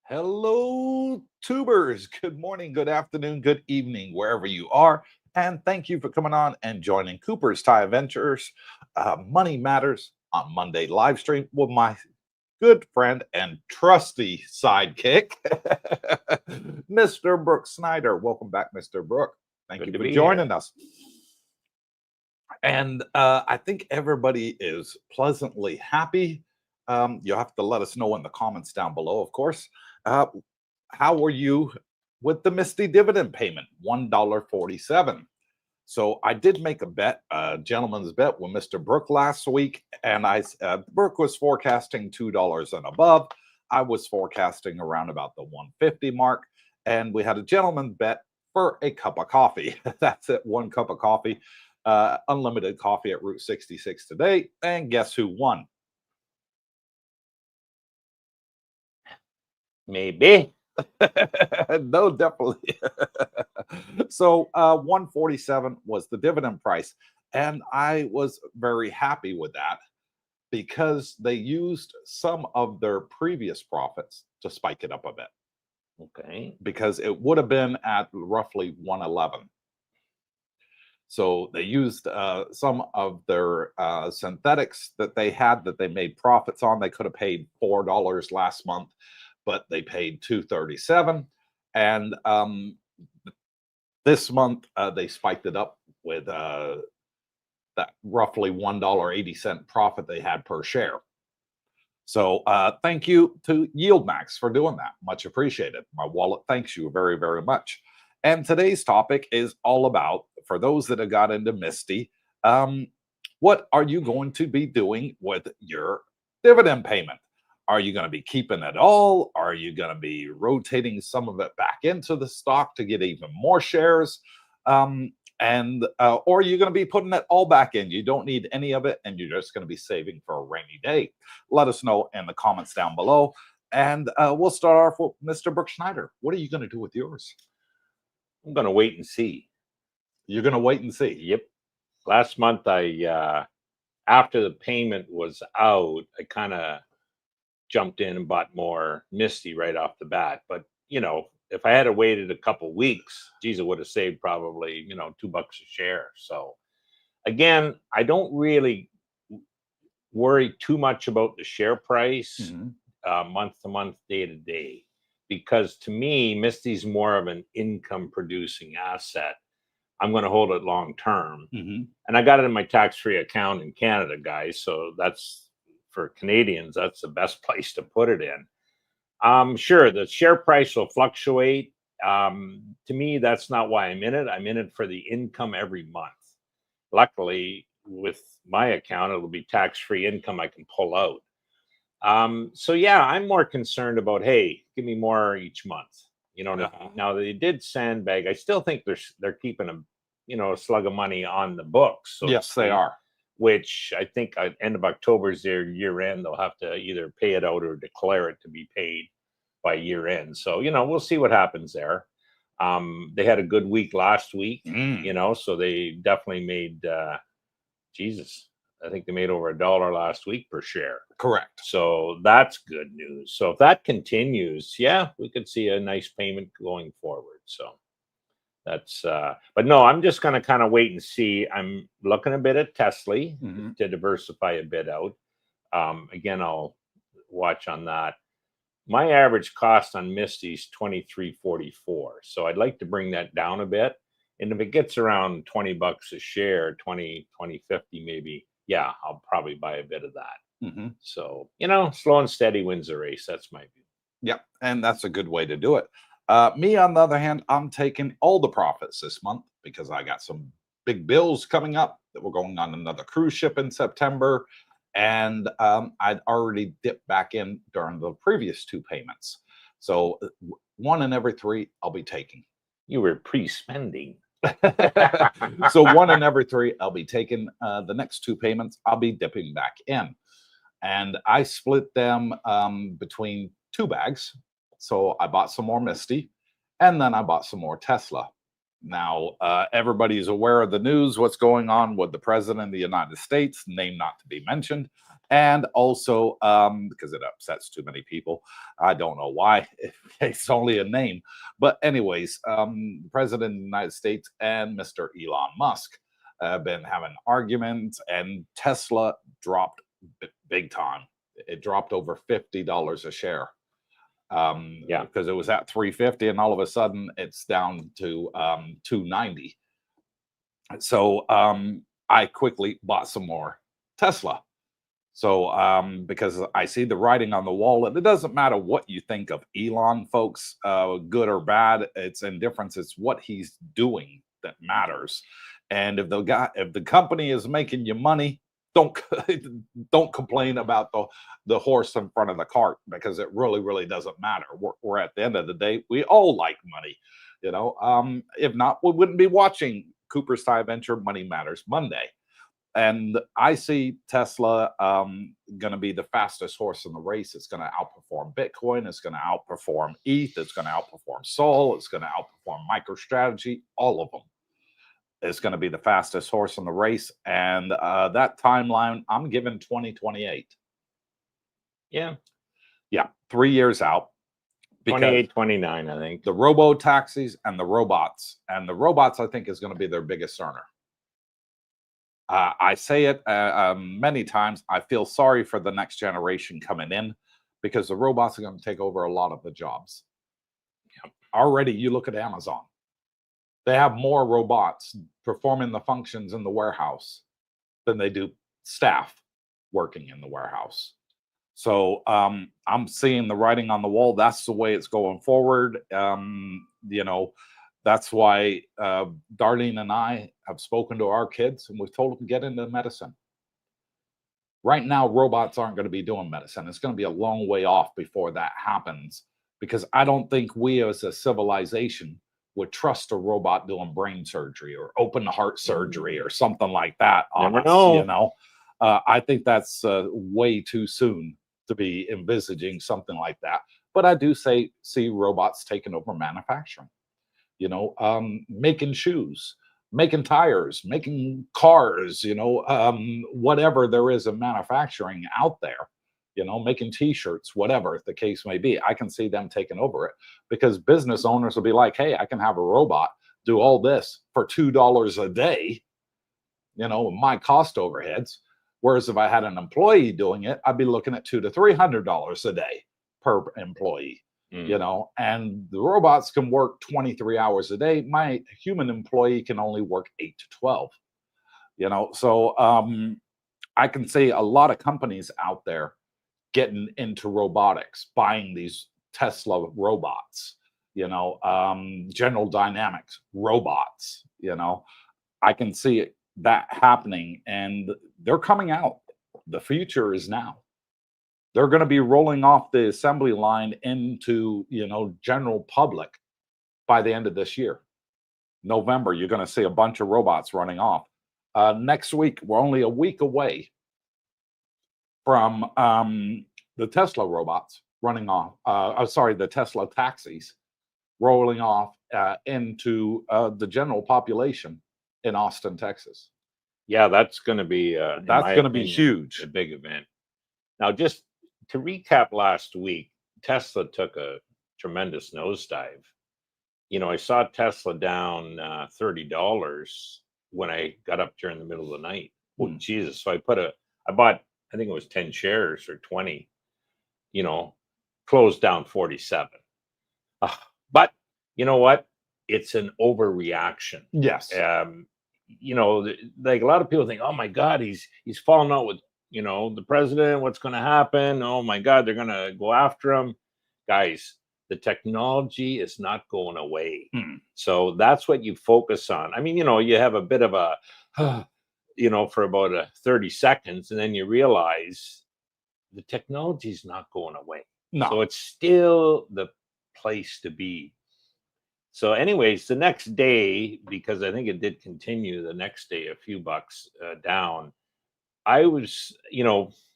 Hello, tubers. Good morning, good afternoon, good evening, wherever you are. And thank you for coming on and joining Coopersthaiadventure's Money Matters on Monday live stream with my good friend and trusty sidekick, Mr. Brooke Snyder. Welcome back, Mr. Brooke. Thank you for joining us. And I think everybody is pleasantly happy. You'll have to let us know in the comments down below, of course. How were you with the Misti dividend payment? $1.47. So I did make a bet, a gentleman's bet with Mr. Brooke last week, and Brooke was forecasting $2 and above. I was forecasting around about the 150 mark, and we had a gentleman's bet for a cup of coffee. That's it, one cup of coffee, unlimited coffee at Route 66 today. And guess who won? Maybe. No, definitely. So 147 was the dividend price, and I was very happy with that because they used some of their previous profits to spike it up a bit. Okay. Because it would have been at roughly 111. So they used some of their synthetics that they had that they made profits on. They could have paid $4 last month, but they paid $2.37, and this month they spiked it up with that roughly $1.80 profit they had per share. So thank you to YieldMax for doing that. Much appreciated. My wallet thanks you very, very much. And today's topic is all about, for those that have got into Misti, what are you going to be doing with your dividend payment? Are you going to be keeping it all? Are you going to be rotating some of it back into the stock to get even more shares? Or are you going to be putting it all back in? You don't need any of it, and you're just going to be saving for a rainy day. Let us know in the comments down below. And we'll start off with Mr. Brooke Snyder. What are you going to do with yours? I'm going to wait and see. You're going to wait and see? Yep. Last month, after the payment was out, I kind of jumped in and bought more Misti right off the bat. But, you know, if I had waited a couple weeks, geez, I would have saved probably, $2 a share. So again, I don't really worry too much about the share price month to month, day to day, because to me, Misti's more of an income producing asset. I'm going to hold it long term. And I got it in my tax-free account in Canada, guys. So that's, for Canadians, that's the best place to put it in. Sure, the share price will fluctuate To me, that's not why I'm in it. I'm in it for the income every month. Luckily, with my account, it'll be tax-free income I can pull out. So yeah, I'm more concerned about, hey, give me more each month. You know, now they did sandbag. I still think they're keeping a slug of money on the books. So yes, they are. Which I think at end of October is their year end. They'll have to either pay it out or declare it to be paid by year end. So, we'll see what happens there. They had a good week last week, so they definitely made, Jesus, I think they made over $1 last week per share. Correct. So that's good news. So if that continues, yeah, we could see a nice payment going forward. So that's, but no, I'm just going to kind of wait and see. I'm looking a bit at Tesla to diversify a bit out. Again, I'll watch on that. My average cost on Misti is $23.44. So I'd like to bring that down a bit. And if it gets around $20 a share, 20.50 maybe, yeah, I'll probably buy a bit of that. So, slow and steady wins the race. That's my view. Yeah, and that's a good way to do it. Me, on the other hand, I'm taking all the profits this month because I got some big bills coming up that we're going on another cruise ship in September. And I'd already dipped back in during the previous 2 payments. So 1 in every 3 I'll be taking. You were pre-spending. So 1 in every 3 I'll be taking. The next 2 payments I'll be dipping back in. And I split them between 2 bags. So I bought some more Misti, and then I bought some more Tesla. Now, everybody's aware of the news, what's going on with the president of the United States, name not to be mentioned. And also, because it upsets too many people. I don't know why. It's only a name. But anyways, the president of the United States and Mr. Elon Musk have been having arguments, and Tesla dropped big time. It dropped over $50 a share. Because it was at 350 and all of a sudden it's down to 290. So I quickly bought some more Tesla. So because I see the writing on the wall, and it doesn't matter what you think of Elon, folks, good or bad, it's indifference. It's what he's doing that matters. And if the company is making you money, don't complain about the horse in front of the cart, because it really doesn't matter. We're at the end of the day, we all like money, if not, we wouldn't be watching Coopersthaiadventure Money Matters Monday. And I see Tesla going to be the fastest horse in the race. It's going to outperform Bitcoin. It's going to outperform ETH. It's going to outperform Sol. It's going to outperform MicroStrategy. All of them. It's going to be the fastest horse in the race. And that timeline, I'm giving 2028. Yeah. Yeah. 3 years out. 28, 29, I think. The robo-taxis and the robots. And the robots, I think, is going to be their biggest earner. I say it many times. I feel sorry for the next generation coming in, because the robots are going to take over a lot of the jobs. Already, you look at Amazon. They have more robots performing the functions in the warehouse than they do staff working in the warehouse. So I'm seeing the writing on the wall. That's the way it's going forward. That's why Darlene and I have spoken to our kids, and we've told them to get into medicine. Right now, robots aren't going to be doing medicine. It's going to be a long way off before that happens, because I don't think we as a civilization would trust a robot doing brain surgery or open heart surgery or something like that on Never us, know. I think that's way too soon to be envisaging something like that. But I do see robots taking over manufacturing, making shoes, making tires, making cars, whatever there is of manufacturing out there, making t-shirts, whatever the case may be. I can see them taking over it, because business owners will be like, hey, I can have a robot do all this for $2 a day, my cost overheads. Whereas if I had an employee doing it, I'd be looking at $200 to $300 a day per employee. And the robots can work 23 hours a day. My human employee can only work 8 to 12. So I can see a lot of companies out there getting into robotics, buying these Tesla robots, General Dynamics, robots, I can see that happening, and they're coming out. The future is now. They're going to be rolling off the assembly line into, general public by the end of this year. November, you're going to see a bunch of robots running off. Next week, we're only a week away from the Tesla robots running off. The Tesla taxis rolling off into the general population in Austin, Texas. Yeah, that's going to be huge, a big event. Now, just to recap last week, Tesla took a tremendous nosedive. I saw Tesla down $30 when I got up during the middle of the night. Oh, Jesus. So I bought, I think it was 10 shares or 20, closed down 47. But you know what? It's an overreaction. Yes. Like a lot of people think, oh my God, he's falling out with, the president, what's going to happen? Oh my God, they're going to go after him. Guys, the technology is not going away. So that's what you focus on. I mean, you have a bit of a, for about 30 seconds, and then you realize the technology is not going away. No. So it's still the place to be. So anyways, the next day, because I think it did continue the next day, a few bucks down, I was,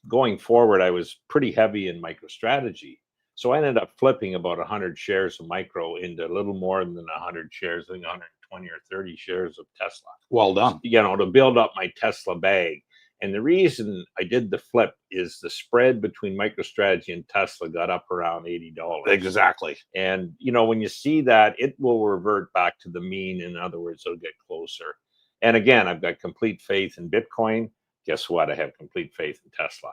going forward, I was pretty heavy in MicroStrategy. So I ended up flipping about 100 shares of micro into a little more than 100 shares, I think 120 or 30 shares of Tesla. Well done. To build up my Tesla bag. And the reason I did the flip is the spread between MicroStrategy and Tesla got up around $80. Exactly. And, when you see that, it will revert back to the mean. In other words, it'll get closer. And again, I've got complete faith in Bitcoin. Guess what? I have complete faith in Tesla.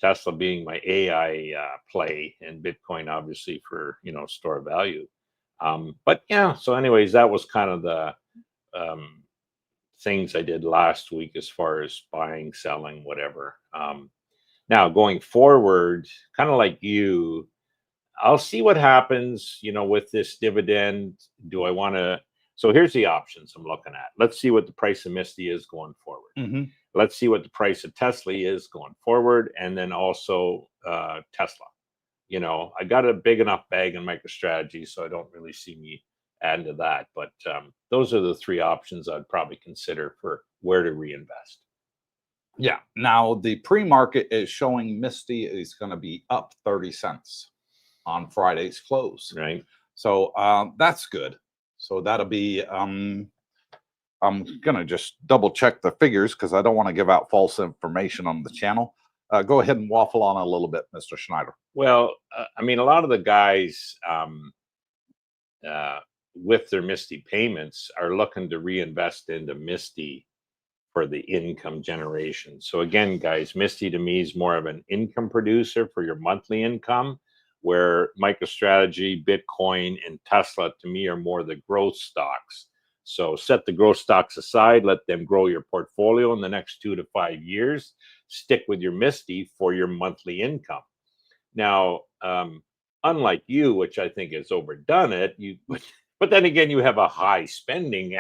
Tesla being my AI play, and Bitcoin obviously for, store value. But yeah, so anyways, that was kind of the things I did last week as far as buying, selling, whatever. Now going forward, kind of like you, I'll see what happens, with this dividend. Do I want to? So here's the options I'm looking at. Let's see what the price of Misti is going forward. Let's see what the price of Tesla is going forward, and then also Tesla. I got a big enough bag in MicroStrategy, so I don't really see me adding to that. But those are the three options I'd probably consider for where to reinvest. Yeah. Now, the pre-market is showing Misti is going to be up 30 cents on Friday's close. Right. So that's good. So that'll be, I'm going to just double check the figures because I don't want to give out false information on the channel. Go ahead and waffle on a little bit, Mr. Schneider. Well, a lot of the guys with their Misti payments are looking to reinvest into Misti for the income generation. So again, guys, Misti to me is more of an income producer for your monthly income, where MicroStrategy, Bitcoin, and Tesla to me are more the growth stocks. So set the growth stocks aside, let them grow your portfolio in the next 2 to 5 years. Stick with your Misti for your monthly income. Now, unlike you, which I think has overdone it, but then again, you have a high spending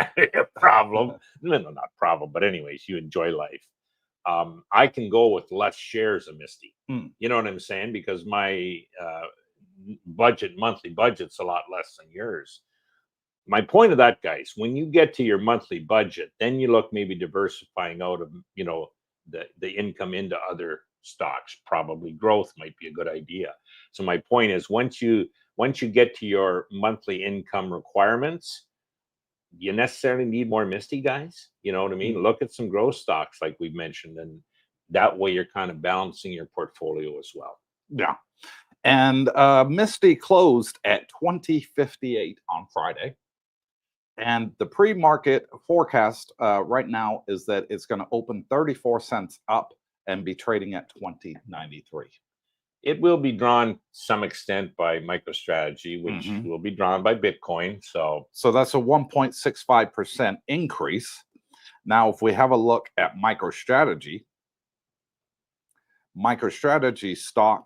problem. No, not problem, but anyways, you enjoy life. I can go with less shares of Misti. You know what I'm saying? Because my monthly budget's a lot less than yours. My point of that, guys, when you get to your monthly budget, then you look maybe diversifying out of, the income into other stocks. Probably growth might be a good idea. So my point is, once you get to your monthly income requirements, you necessarily need more Misti, guys. You know what I mean? Look at some growth stocks like we've mentioned, and that way you're kind of balancing your portfolio as well. Yeah. And Misti closed at 20.58 on Friday. And the pre-market forecast right now is that it's going to open 34 cents up and be trading at 20.93. It will be drawn to some extent by MicroStrategy, which will be drawn by Bitcoin. So that's a 1.65% increase. Now, if we have a look at MicroStrategy stock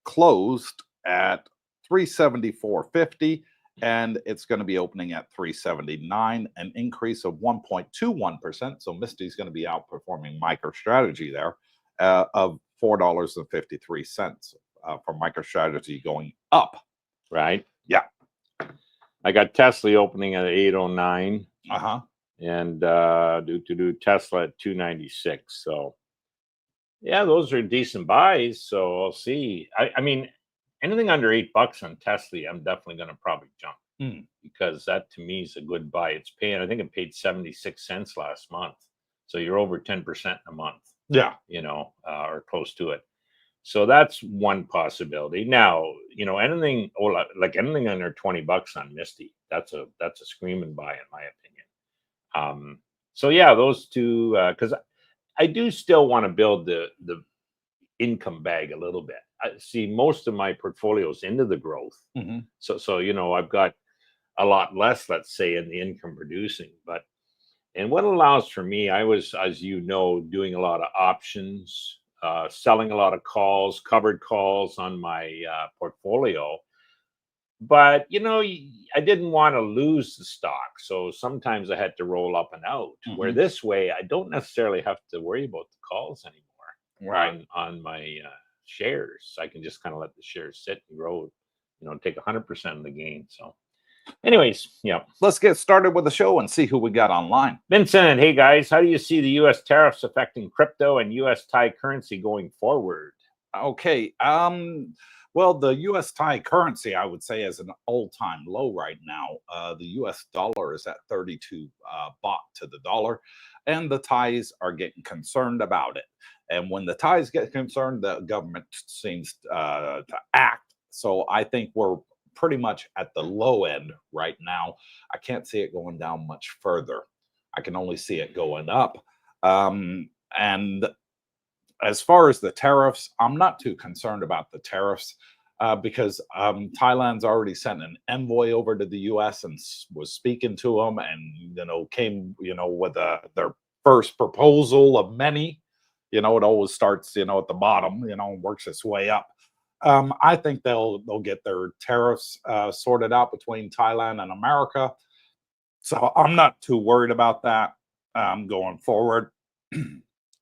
closed at 374.50, and it's going to be opening at 379, an increase of 1.21%. So Misti's going to be outperforming MicroStrategy there of $4.53 for MicroStrategy going up. Right. Yeah. I got Tesla opening at 809. And do Tesla at 296. So yeah, those are decent buys. So I'll see. I mean, anything under $8 on Tesla, I'm definitely going to probably jump because that to me is a good buy. It's paying, I think it paid 76 cents last month. So you're over 10% in a month. Yeah. You know, or close to it. So that's one possibility. Now, you know, anything like anything under $20 on Misti, that's a screaming buy in my opinion. So yeah, those two, because I do still want to build the income bag a little bit. I see most of my portfolios into the growth. So you know, I've got a lot less, let's say, in the income producing. And what allows for me, I was, as you know, doing a lot of options, selling a lot of calls, covered calls on my portfolio. But, you know, I didn't want to lose the stock. So sometimes I had to roll up and out, where this way I don't necessarily have to worry about the calls anymore on my shares. I can just kind of let the shares sit and grow, you know, take 100% of the gain. So anyways, yeah. Let's get started with the show and see who we got online. Vincent, hey guys, how do you see the U.S. tariffs affecting crypto and U.S. Thai currency going forward? Okay. Well, the U.S. Thai currency, I would say, is an all-time low right now. The U.S. dollar is at 32 baht to the dollar, and the Thais are getting concerned about it. And when the Thais get concerned, the government seems to act. So I think we're pretty much at the low end right now. I can't see it going down much further. I can only see it going up. And as far as the tariffs, I'm not too concerned about the tariffs because Thailand's already sent an envoy over to the U.S. and was speaking to them, and you know, came, you know, with their first proposal of many. You know, it always starts, you know, at the bottom, you know, and works its way up. I think they'll get their tariffs sorted out between Thailand and America. So I'm not too worried about that going forward.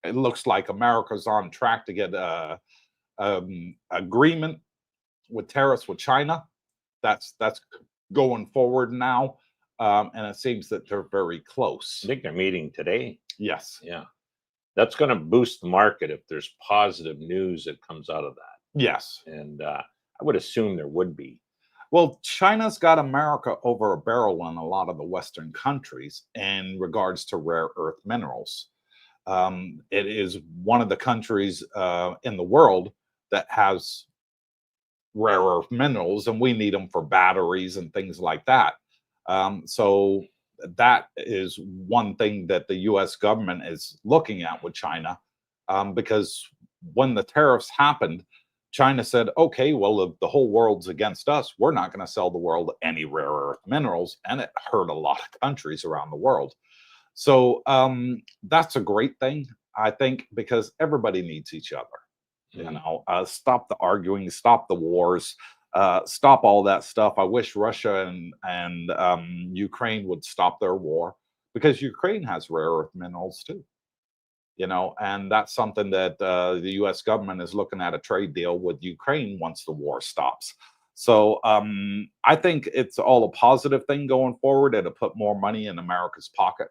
It looks like America's on track to get agreement with tariffs with China. That's going forward now, and it seems that they're very close. I think they're meeting today. Yes. Yeah. That's going to boost the market if there's positive news that comes out of that. Yes. And I would assume there would be. Well, China's got America over a barrel in a lot of the Western countries in regards to rare earth minerals. It is one of the countries in the world that has rare earth minerals, and we need them for batteries and things like that. So that is one thing that the U.S. government is looking at with China, because when the tariffs happened, China said, okay, well, if the whole world's against us, we're not going to sell the world any rare earth minerals. And it hurt a lot of countries around the world. So that's a great thing, I think, because everybody needs each other. You know, stop the arguing, stop the wars, stop all that stuff. I wish Russia and Ukraine would stop their war, because Ukraine has rare earth minerals too. You know, and that's something that the U.S. government is looking at a trade deal with Ukraine once the war stops. So I think it's all a positive thing going forward. It'll put more money in America's pocket.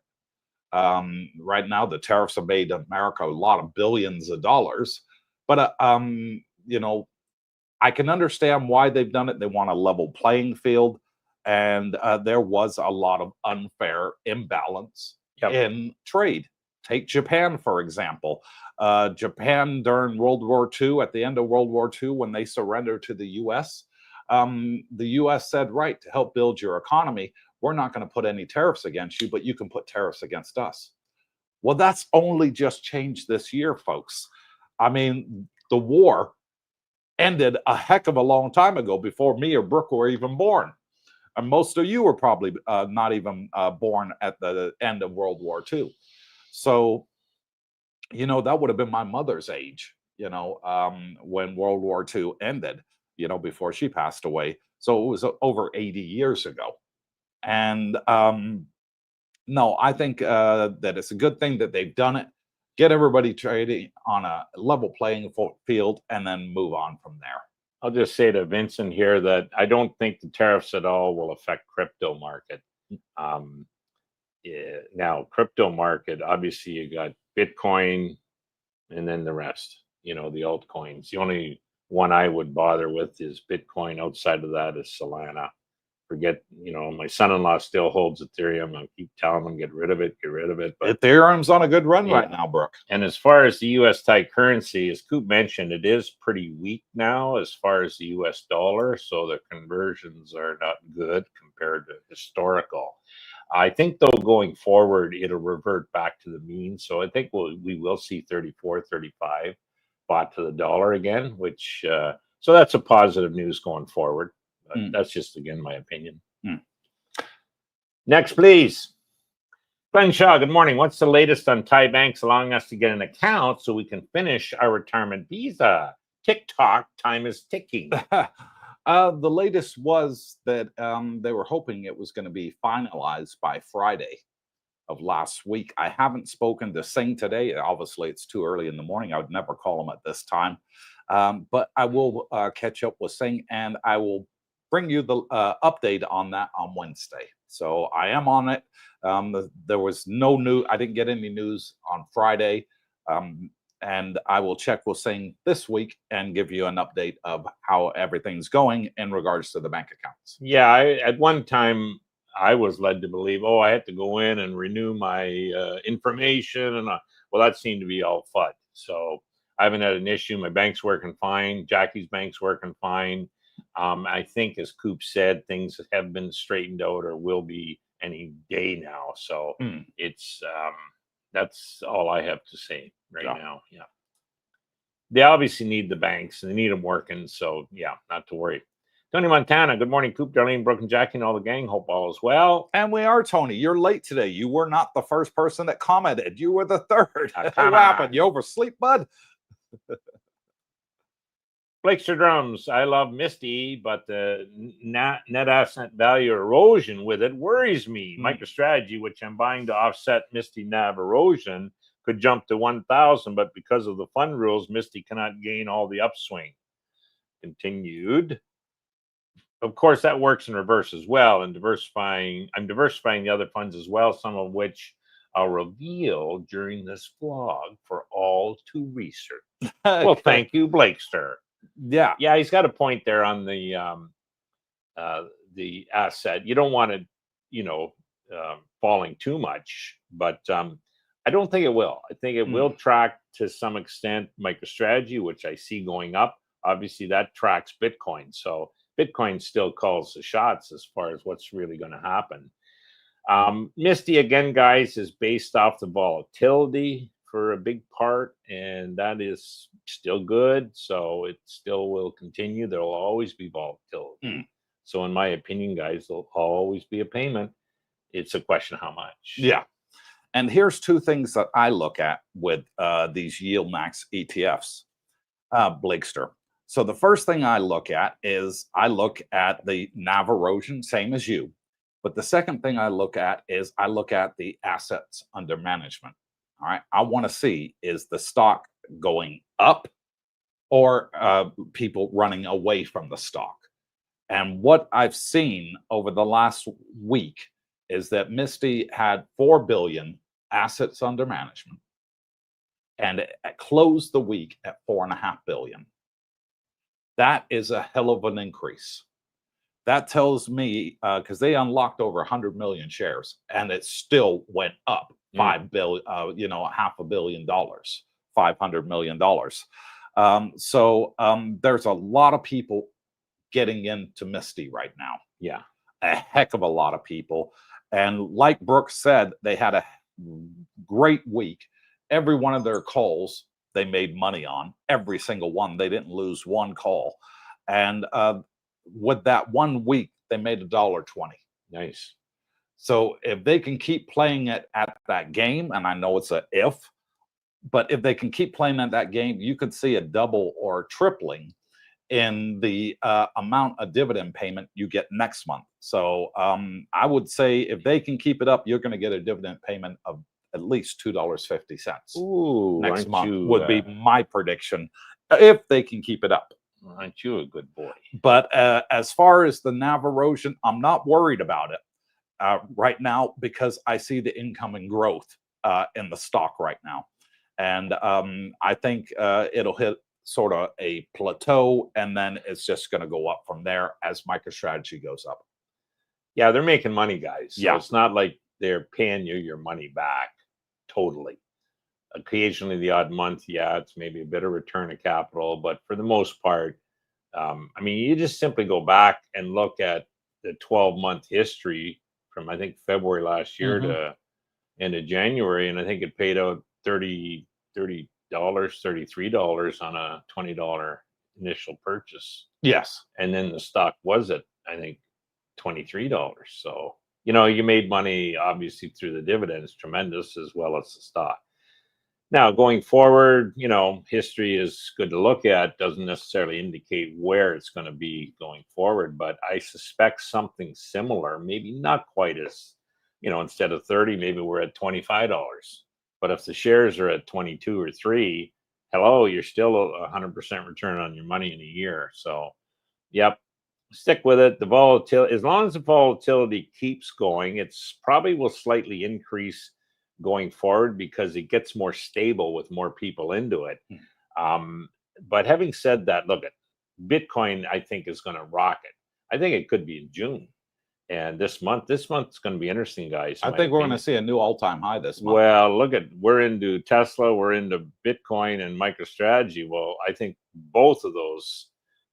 Right now, the tariffs have made America a lot of billions of dollars. But, you know, I can understand why they've done it. They want a level playing field. And there was a lot of unfair imbalance in trade. Take Japan, for example. Japan during World War II, at the end of World War II, when they surrendered to the U.S., the U.S. said, right, to help build your economy, we're not going to put any tariffs against you, but you can put tariffs against us. Well, that's only just changed this year, folks. I mean, the war ended a heck of a long time ago, before me or Brooke were even born. And most of you were probably not even born at the end of World War II. So, you know, that would have been my mother's age, you know, when World War II ended, you know, before she passed away. So it was over 80 years ago. And no, I think that it's a good thing that they've done it. Get everybody trading on a level playing field and then move on from there. I'll just say to Vincent here that I don't think the tariffs at all will affect crypto market. Yeah, now, crypto market, obviously you got Bitcoin and then the rest, the altcoins. The only one I would bother with is Bitcoin. Outside of that is Solana. Forget, my son-in-law still holds Ethereum. I keep telling him, get rid of it. But Ethereum's on a good run yeah. right now, Brooke. And as far as the US Thai currency, as Coop mentioned, it is pretty weak now as far as the US dollar. So the conversions are not good compared to historical. I think, though, going forward, it'll revert back to the mean. So I think we will see 34, 35 baht to the dollar again, which, so that's a positive news going forward. But that's just, again, my opinion. Next, please. Glenn Shaw, good morning. What's the latest on Thai banks allowing us to get an account so we can finish our retirement visa? TikTok, time is ticking. The latest was that they were hoping it was going to be finalized by Friday of last week. I haven't spoken to Singh today. Obviously, it's too early in the morning. I would never call him at this time. But I will catch up with Singh, and I will bring you the update on that on Wednesday. So I am on it. There was no news. I didn't get any news on Friday. And I will check with Singh this week and give you an update of how everything's going in regards to the bank accounts. Yeah, at one time, I was led to believe, I had to go in and renew my information. And well, that seemed to be all FUD. So I haven't had an issue. My bank's working fine. Jackie's bank's working fine. I think, as Coop said, things have been straightened out or will be any day now. So it's that's all I have to say now. Yeah. They obviously need the banks and they need them working. So yeah, not to worry. Tony Montana, good morning, Coop, Darlene, Brooke, and Jackie, and all the gang. Hope all is well. And we are, Tony. You're late today. You were not the first person that commented. You were the third. What happened? You oversleep, bud? Blakester Drums, I love Misti, but the net asset value erosion with it worries me. MicroStrategy, which I'm buying to offset Misti NAV erosion, could jump to 1,000, but because of the fund rules, Misti cannot gain all the upswing. Continued. Of course, that works in reverse as well. And I'm diversifying the other funds as well, some of which I'll reveal during this vlog for all to research. Well, thank you, Blakester. Yeah, he's got a point there on the asset. You don't want it, falling too much, but I don't think it will. I think it will track to some extent MicroStrategy, which I see going up. Obviously, that tracks Bitcoin, so Bitcoin still calls the shots as far as what's really going to happen. Misti, again, guys, is based off the volatility for a big part, and that is still good. So it still will continue. There will always be volatility. So in my opinion, guys, there'll always be a payment. It's a question of how much. Yeah. And here's two things that I look at with these yield max ETFs, Blakester. So the first thing I look at is I look at the NAV erosion, same as you. But the second thing I look at is I look at the assets under management. All right. I want to see, is the stock going up or people running away from the stock? And what I've seen over the last week is that Misti had 4 billion assets under management, and it closed the week at 4.5 billion. That is a hell of an increase. That tells me, because they unlocked over 100 million shares, and it still went up 5 billion, $500 million, $500 million. So there's a lot of people getting into Misti right now. Yeah, a heck of a lot of people. And like Brooke said, they had a great week. Every one of their calls they made money on, every single one. They didn't lose one call. And with that 1 week, they made $1.20. Nice. So if they can keep playing it at that game, and I know it's a if, but if they can keep playing at that game, you could see a double or tripling in the amount of dividend payment you get next month. So I would say if they can keep it up, you're going to get a dividend payment of at least $2.50 Ooh, next aren't month you, would be my prediction if they can keep it up. Aren't you a good boy? But as far as the NAV erosion, I'm not worried about it right now because I see the incoming growth in the stock right now. And I think it'll hit sort of a plateau, and then it's just going to go up from there as MicroStrategy goes up. Yeah, they're making money, guys. So Yeah. it's not like they're paying you your money back totally. Occasionally, the odd month, yeah, it's maybe a bit of return of capital, but for the most part, I mean, you just simply go back and look at the 12-month history from, I think, February last year to end of January, and I think it paid out $33 on a $20 initial purchase. Yes. And then the stock was at, I think, $23. So, you know, you made money obviously through the dividends, tremendous, as well as the stock. Now, going forward, you know, history is good to look at, doesn't necessarily indicate where it's going to be going forward, but I suspect something similar, maybe not quite as, you know, instead of 30, maybe we're at $25. But if the shares are at 22 or 3, hello, you're still a 100% return on your money in a year. So, yep, stick with it. The volatility, as long as the volatility keeps going, it's probably will slightly increase going forward because it gets more stable with more people into it. But having said that, look at Bitcoin, I think is going to rocket. I think it could be in June. And this month's going to be interesting, guys. I think we're going to see a new all-time high this month. Well, look at, we're into Tesla, we're into Bitcoin and MicroStrategy. Well, I think both of those,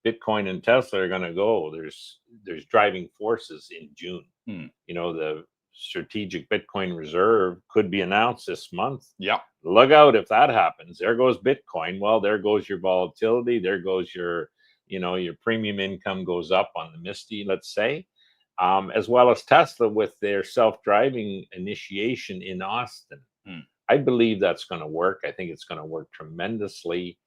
Bitcoin and Tesla, are going to go. There's driving forces in June. You know, the strategic Bitcoin reserve could be announced this month. Yeah. Look out if that happens. There goes Bitcoin. Well, there goes your volatility. There goes your, you know, your premium income goes up on the Misti, let's say. As well as Tesla with their self-driving initiation in Austin. I believe that's going to work. I think it's going to work tremendously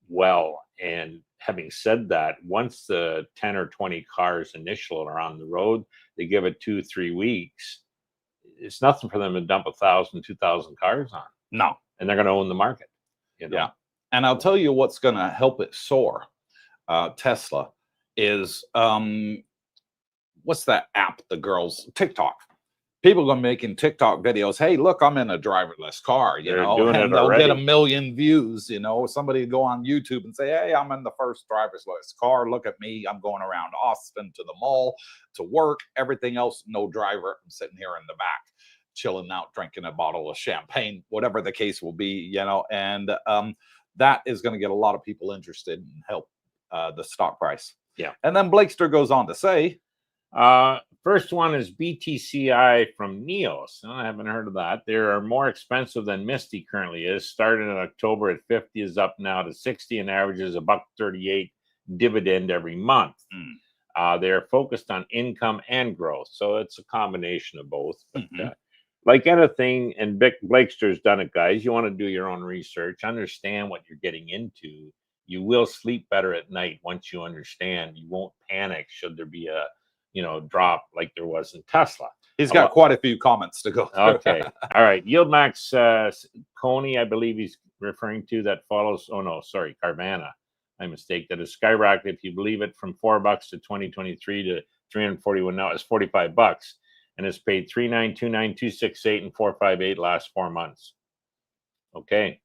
well. And having said that, once the 10 or 20 cars initial are on the road, they give it 2-3 weeks. It's nothing for them to dump 1,000, 2,000 cars on. No. And they're going to own the market. You know? Yeah. And I'll tell you what's going to help it soar, Tesla, is what's that app, the girls, TikTok. People are making TikTok videos. Hey, look, I'm in a driverless car, you know, and they'll get 1 million views. You know, somebody go on YouTube and say, hey, I'm in the first driverless car. Look at me. I'm going around Austin to the mall, to work, everything else, no driver. I'm sitting here in the back, chilling out, drinking a bottle of champagne, whatever the case will be, you know, and that is going to get a lot of people interested and help the stock price. Yeah. And then Blakester goes on to say, first one is BTCI from Neos. I haven't heard of that. They are more expensive than Misti currently is. Started in October at 50, is up now to 60, and averages $1.38 dividend every month. They're focused on income and growth, so it's a combination of both. But like anything, and Blakester's done it, guys. You want to do your own research, understand what you're getting into. You will sleep better at night once you understand. You won't panic should there be a, you know, drop like there was in Tesla. He's got quite a few comments to go through. Okay. All right. YieldMax Coney, I believe he's referring to, that follows. Oh, no, sorry. Carvana. My mistake. That is skyrocketed, if you believe it, from $4 to 2023 to 341. Now it's $45 and it's paid 3,929, 268 and 458 last 4 months. Okay.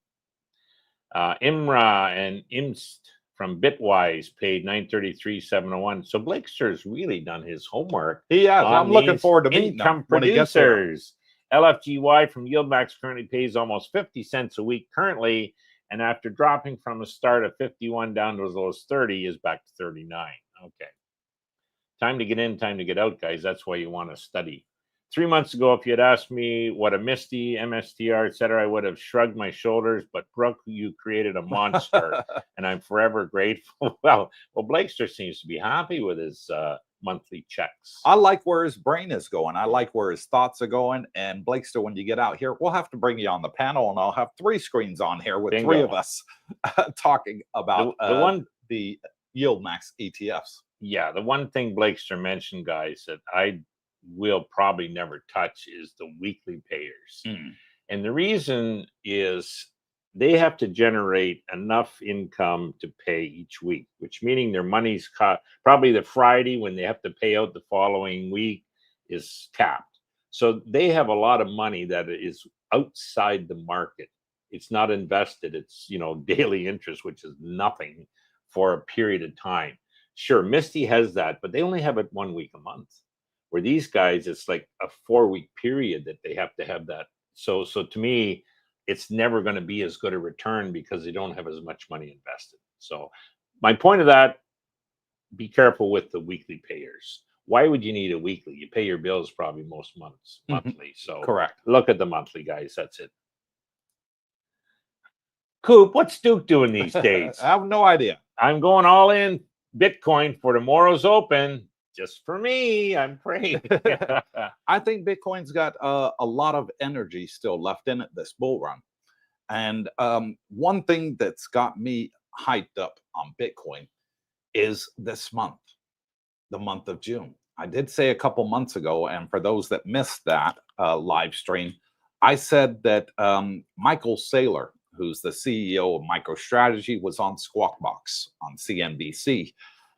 Imra and Imst from Bitwise paid 933,701. So Blakester's really done his homework. He has. I'm looking forward to meeting income him when he gets here. producers. LFGY from YieldMax currently pays almost 50 cents a week currently, and after dropping from a start of 51 down to as low as 30, is back to 39. Okay. Time to get in, time to get out, guys. That's why you want to study. 3 months ago, if you had asked me what a Misti, MSTR, etc., I would have shrugged my shoulders. But Brooke, you created a monster, and I'm forever grateful. Well, Blakester seems to be happy with his monthly checks. I like where his brain is going. I like where his thoughts are going. And Blakester, when you get out here, we'll have to bring you on the panel, and I'll have 3 screens on here with 3 of us talking about the yield max ETFs. Yeah, the one thing Blakester mentioned, guys, that I will probably never touch is the weekly payers. And the reason is they have to generate enough income to pay each week, which meaning their money's probably the Friday when they have to pay out the following week is capped. So they have a lot of money that is outside the market. It's not invested. It's, daily interest, which is nothing for a period of time. Sure, Misti has that, but they only have it 1 week a month. Where these guys, it's like a 4-week period that they have to have that. So to me, it's never going to be as good a return because they don't have as much money invested. So my point of that, be careful with the weekly payers. Why would you need a weekly? You pay your bills probably most months monthly. So Correct. Look at the monthly, guys. That's it. Coop, what's Duke doing these days? I have no idea. I'm going all in Bitcoin for tomorrow's open. Just for me, I'm praying. I think Bitcoin's got a lot of energy still left in it, this bull run. And one thing that's got me hyped up on Bitcoin is this month, the month of June. I did say a couple months ago, and for those that missed that live stream, I said that Michael Saylor, who's the CEO of MicroStrategy, was on Squawk Box on CNBC.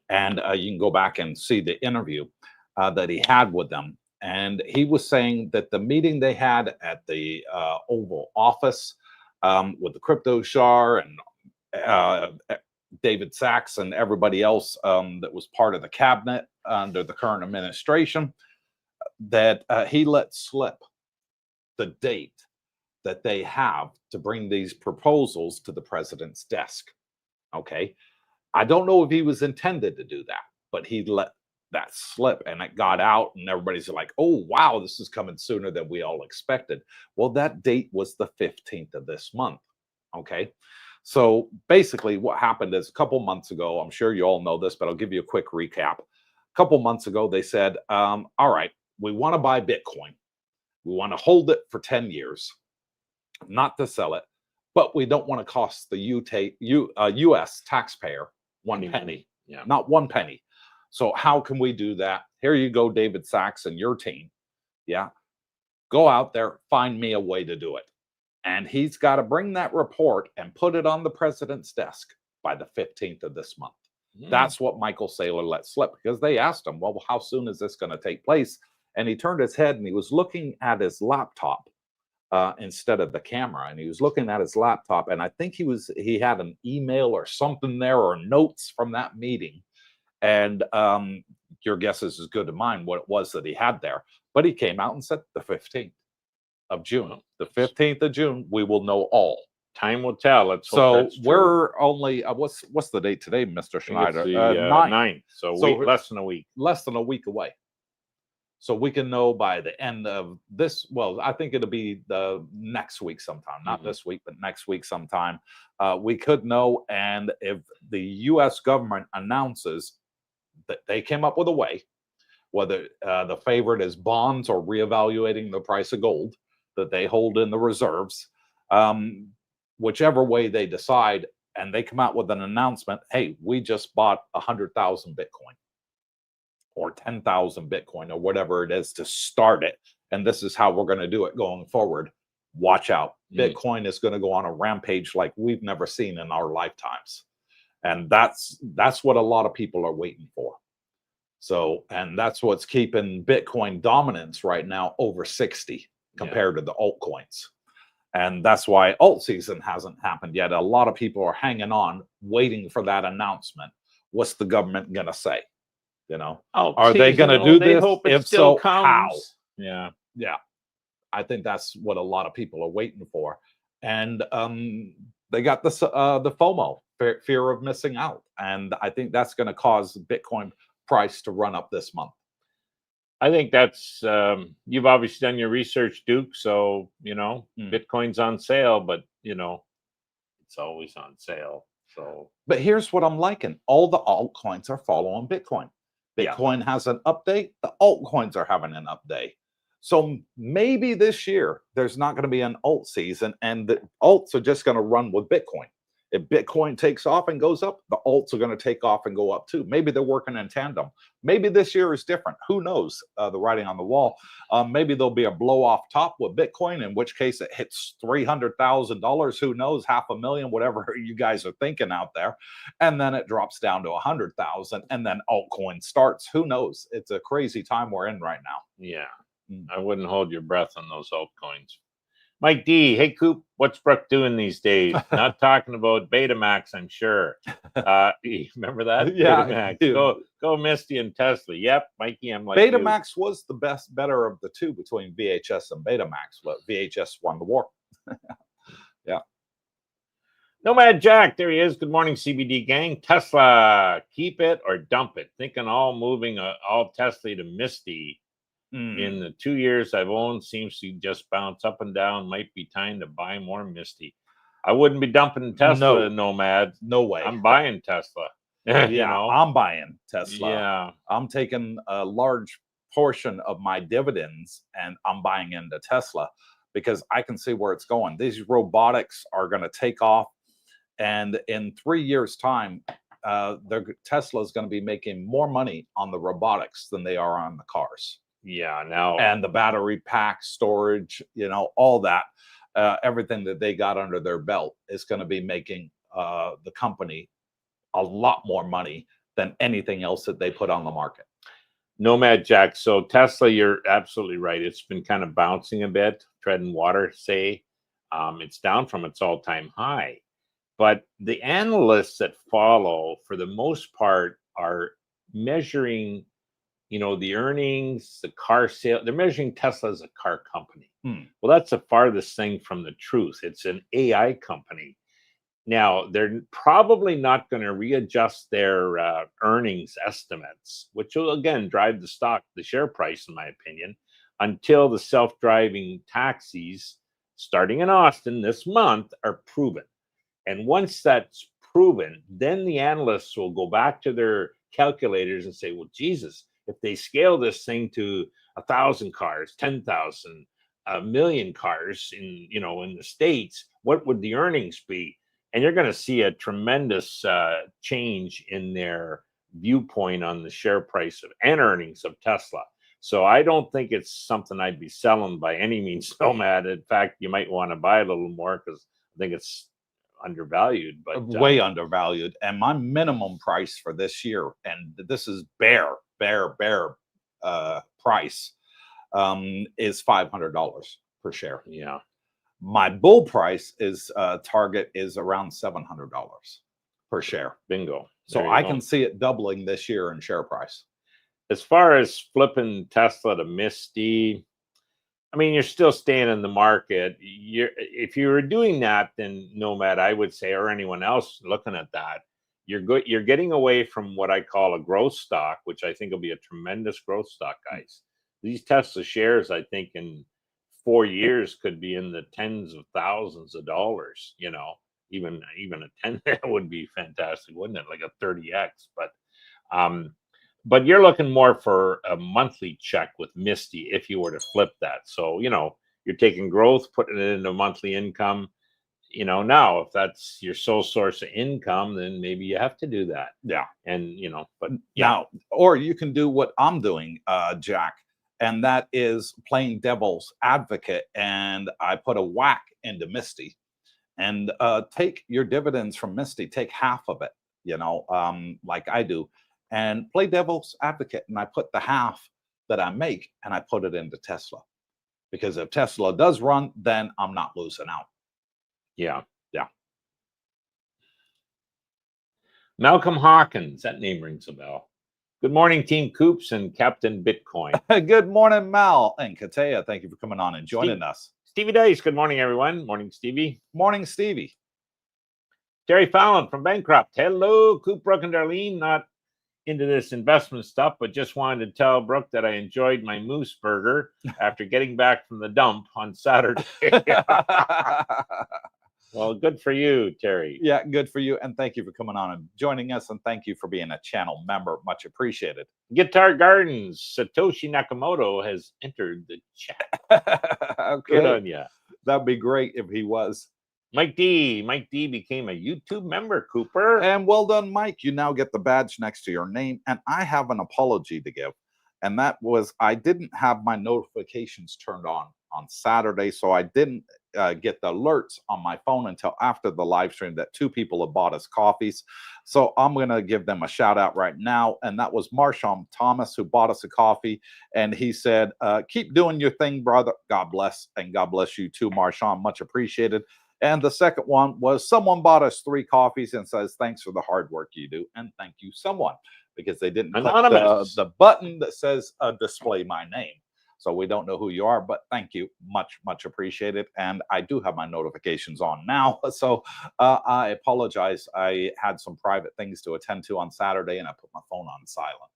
And you can go back and see the interview that he had with them. And he was saying that the meeting they had at the Oval Office with the crypto Shar and David Sachs and everybody else that was part of the cabinet under the current administration, that he let slip the date that they have to bring these proposals to the president's desk. Okay. I don't know if he was intended to do that, but he let that slip and it got out and everybody's like, oh, wow, this is coming sooner than we all expected. Well, that date was the 15th of this month. Okay. So basically what happened is a couple months ago, I'm sure you all know this, but I'll give you a quick recap. A couple months ago, they said, all right, we want to buy Bitcoin. We want to hold it for 10 years, not to sell it, but we don't want to cost the U.S. taxpayer one penny. Yeah. Not one penny. So how can we do that? Here you go, David Sachs and your team. Yeah. Go out there, find me a way to do it. And he's got to bring that report and put it on the president's desk by the 15th of this month. That's what Michael Saylor let slip, because they asked him, well, how soon is this going to take place? And he turned his head and he was looking at his laptop instead of the camera, and he was looking at his laptop, and I think he had an email or something there or notes from that meeting, and your guess is as good as mine what it was that he had there. But he came out and said the 15th of June. The 15th of June, we will know all. Time will tell. Let's hope So that's true. we're only what's the date today, Mr. Schneider? The 9th. So less than a week. Less than a week away. So we can know by the end of this. Well, I think it'll be the next week sometime, not this week, but next week sometime. We could know. And if the U.S. government announces that they came up with a way, whether the favorite is bonds or reevaluating the price of gold that they hold in the reserves, whichever way they decide, and they come out with an announcement, hey, we just bought 100,000 Bitcoin or 10,000 Bitcoin or whatever it is to start it. And this is how we're going to do it going forward. Watch out. Bitcoin is going to go on a rampage like we've never seen in our lifetimes. And that's what a lot of people are waiting for. So, and that's what's keeping Bitcoin dominance right now over 60 compared to the altcoins. And that's why alt season hasn't happened yet. A lot of people are hanging on, waiting for that announcement. What's the government going to say? You know, are they going to do this? If so, how? Yeah. I think that's what a lot of people are waiting for. And they got this the FOMO, fear of missing out. And I think that's going to cause Bitcoin price to run up this month. I think that's you've obviously done your research, Duke. So Bitcoin's on sale, but it's always on sale. So, but here's what I'm liking: all the altcoins are following Bitcoin. Bitcoin has an update. The altcoins are having an update. So maybe this year there's not going to be an alt season, and the alts are just going to run with Bitcoin. If Bitcoin takes off and goes up, the alts are going to take off and go up too. Maybe they're working in tandem. Maybe this year is different. Who knows? The writing on the wall. Maybe there'll be a blow off top with Bitcoin, in which case it hits $300,000. Who knows? $500,000, whatever you guys are thinking out there. And then it drops down to 100,000 and then altcoin starts. Who knows? It's a crazy time we're in right now. Yeah. I wouldn't hold your breath on those altcoins. Mike D, hey Coop, what's Brooke doing these days? Not talking about Betamax, I'm sure. Remember that? Yeah. Betamax. Go Misti and Tesla. Yep, Mikey, I'm like Betamax was the better of the two between VHS and Betamax, but VHS won the war. Yeah. Nomad Jack, there he is. Good morning, CBD gang. Tesla, keep it or dump it. Thinking all moving all Tesla to Misti. In the 2 years I've owned, seems to just bounce up and down. Might be time to buy more Misti. I wouldn't be dumping Tesla, Nomad. No way. I'm buying Tesla. Yeah, I'm buying Tesla. Yeah. I'm taking a large portion of my dividends and I'm buying into Tesla because I can see where it's going. These robotics are going to take off. And in 3 years' time, Tesla is going to be making more money on the robotics than they are on the cars. Yeah, now and the battery pack storage, all that, everything that they got under their belt is going to be making the company a lot more money than anything else that they put on the market. Nomad Jack. So Tesla, you're absolutely right. It's been kind of bouncing a bit, treading water, say. It's down from its all-time high. But the analysts that follow, for the most part, are measuring the earnings, the car sale. They're measuring Tesla as a car company. Well, that's the farthest thing from the truth. It's an AI company. Now, they're probably not going to readjust their earnings estimates, which will, again, drive the share price, in my opinion, until the self-driving taxis, starting in Austin this month, are proven. And once that's proven, then the analysts will go back to their calculators and say, well, Jesus, if they scale this thing to 1,000 cars, 10,000, a million cars in the States, what would the earnings be? And you're going to see a tremendous change in their viewpoint on the share price and earnings of Tesla. So I don't think it's something I'd be selling by any means, Nomad. In fact, you might want to buy a little more because I think it's undervalued, but way undervalued. And my minimum price for this year, and this is bear price, is $500 per share. Yeah. My bull price is target is around $700 per share. Bingo. So I can see it doubling this year in share price. As far as flipping Tesla to Misti, I mean, you're still staying in the market. If you were doing that, then Nomad, I would say, or anyone else looking at that, you're getting away from what I call a growth stock, which I think will be a tremendous growth stock, guys. These Tesla shares, I think, in 4 years could be in the tens of thousands of dollars. Even a 10 would be fantastic, wouldn't it? Like a 30x. But you're looking more for a monthly check with Misti if you were to flip that. So, you're taking growth, putting it into monthly income. Now if that's your sole source of income, then maybe you have to do that. Yeah. And, but now, or you can do what I'm doing, Jack, and that is playing devil's advocate. And I put a whack into Misti and take your dividends from Misti, take half of it, like I do, and play devil's advocate. And I put the half that I make and I put it into Tesla, because if Tesla does run, then I'm not losing out. Yeah. Yeah. Malcolm Hawkins, that name rings a bell. Good morning, Team Coops and Captain Bitcoin. Good morning, Mal and Katea. Thank you for coming on and joining us. Stevie Dice, good morning, everyone. Morning, Stevie. Morning, Stevie. Terry Fallon from Bancroft. Hello, Coop, Brooke, and Darlene. Not into this investment stuff, but just wanted to tell Brooke that I enjoyed my moose burger after getting back from the dump on Saturday. Well, good for you, Terry. Yeah, good for you. And thank you for coming on and joining us. And thank you for being a channel member. Much appreciated. Guitar Gardens, Satoshi Nakamoto has entered the chat. Okay. Good on you. That'd be great if he was. Mike D. Mike D became a YouTube member, Cooper. And well done, Mike. You now get the badge next to your name. And I have an apology to give. And that was I didn't have my notifications turned on Saturday. So I didn't get the alerts on my phone until after the live stream that 2 people have bought us coffees. So I'm going to give them a shout out right now. And that was Marshawn Thomas, who bought us a coffee. And he said, keep doing your thing, brother. God bless. And God bless you too, Marshawn. Much appreciated. And the second one was someone bought us 3 coffees and says, thanks for the hard work you do. And thank you, someone, because they didn't click the button that says display my name. So we don't know who you are, but thank you. Much, much appreciated. And I do have my notifications on now. So I apologize. I had some private things to attend to on Saturday and I put my phone on silent.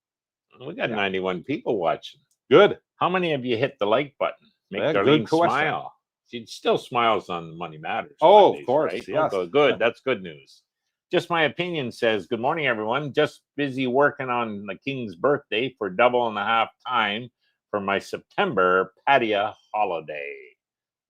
We got 91 people watching. Good. How many of you hit the like button? Make Darlene smile. She still smiles on Money Matters. Oh, Mondays, of course. Right? Yes. Oh, good. That's good news. Just my opinion says, good morning, everyone. Just busy working on the King's birthday for double and a half time for my September patio holiday.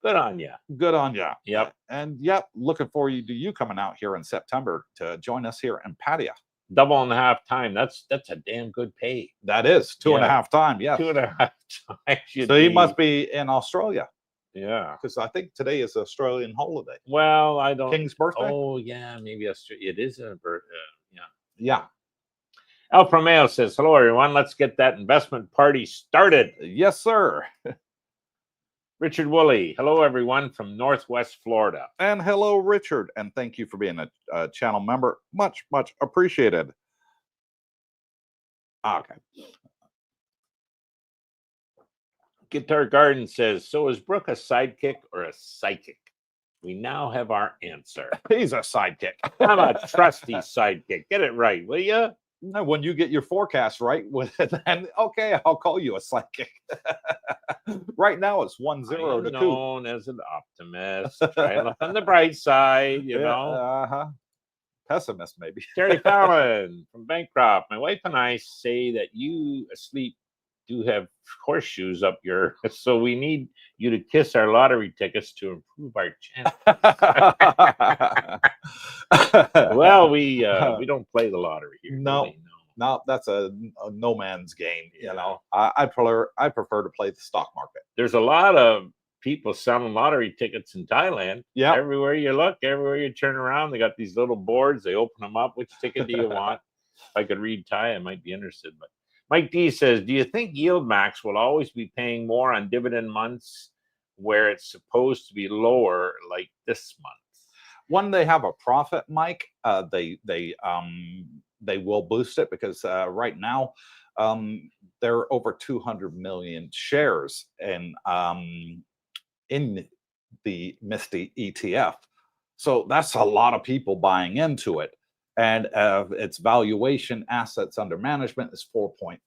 Good on you. Good on you. Yep. And yep, looking forward to you coming out here in September to join us here in Pattaya. Double and a half time. That's a damn good pay. That is 2.5 times. Yes. 2.5 times. So he must be in Australia. Yeah. Because I think today is Australian holiday. Well, I don't. King's birthday? Oh, yeah. Maybe Australia. It is a birthday. Yeah. Yeah. Alpha Romeo says, hello, everyone. Let's get that investment party started. Yes, sir. Richard Woolley. Hello, everyone from Northwest Florida. And hello, Richard. And thank you for being a channel member. Much, much appreciated. Okay. Guitar Garden says, so is Brooke a sidekick or a psychic? We now have our answer. He's a sidekick. I'm a trusty sidekick. Get it right, will you? No, when you get your forecast right, then okay, I'll call you a psychic. Right now, it's 1-0 to 2. Known as an optimist. Try to look on the bright side, you know. Pessimist, maybe. Terry Fallon from Bancroft. My wife and I say that you asleep do have horseshoes up your, so we need you to kiss our lottery tickets to improve our chance. Well, we don't play the lottery here. No, that's a no man's game. You know, I prefer to play the stock market. There's a lot of people selling lottery tickets in Thailand. Yeah, everywhere you look, everywhere you turn around, they got these little boards. They open them up. Which ticket do you want? If I could read Thai, I might be interested. But Mike D says, do you think Yield Max will always be paying more on dividend months where it's supposed to be lower, like this month? When they have a profit, Mike, they will boost it because right now there are over 200 million shares in the Misti ETF. So that's a lot of people buying into it. And its valuation, assets under management, is $4.5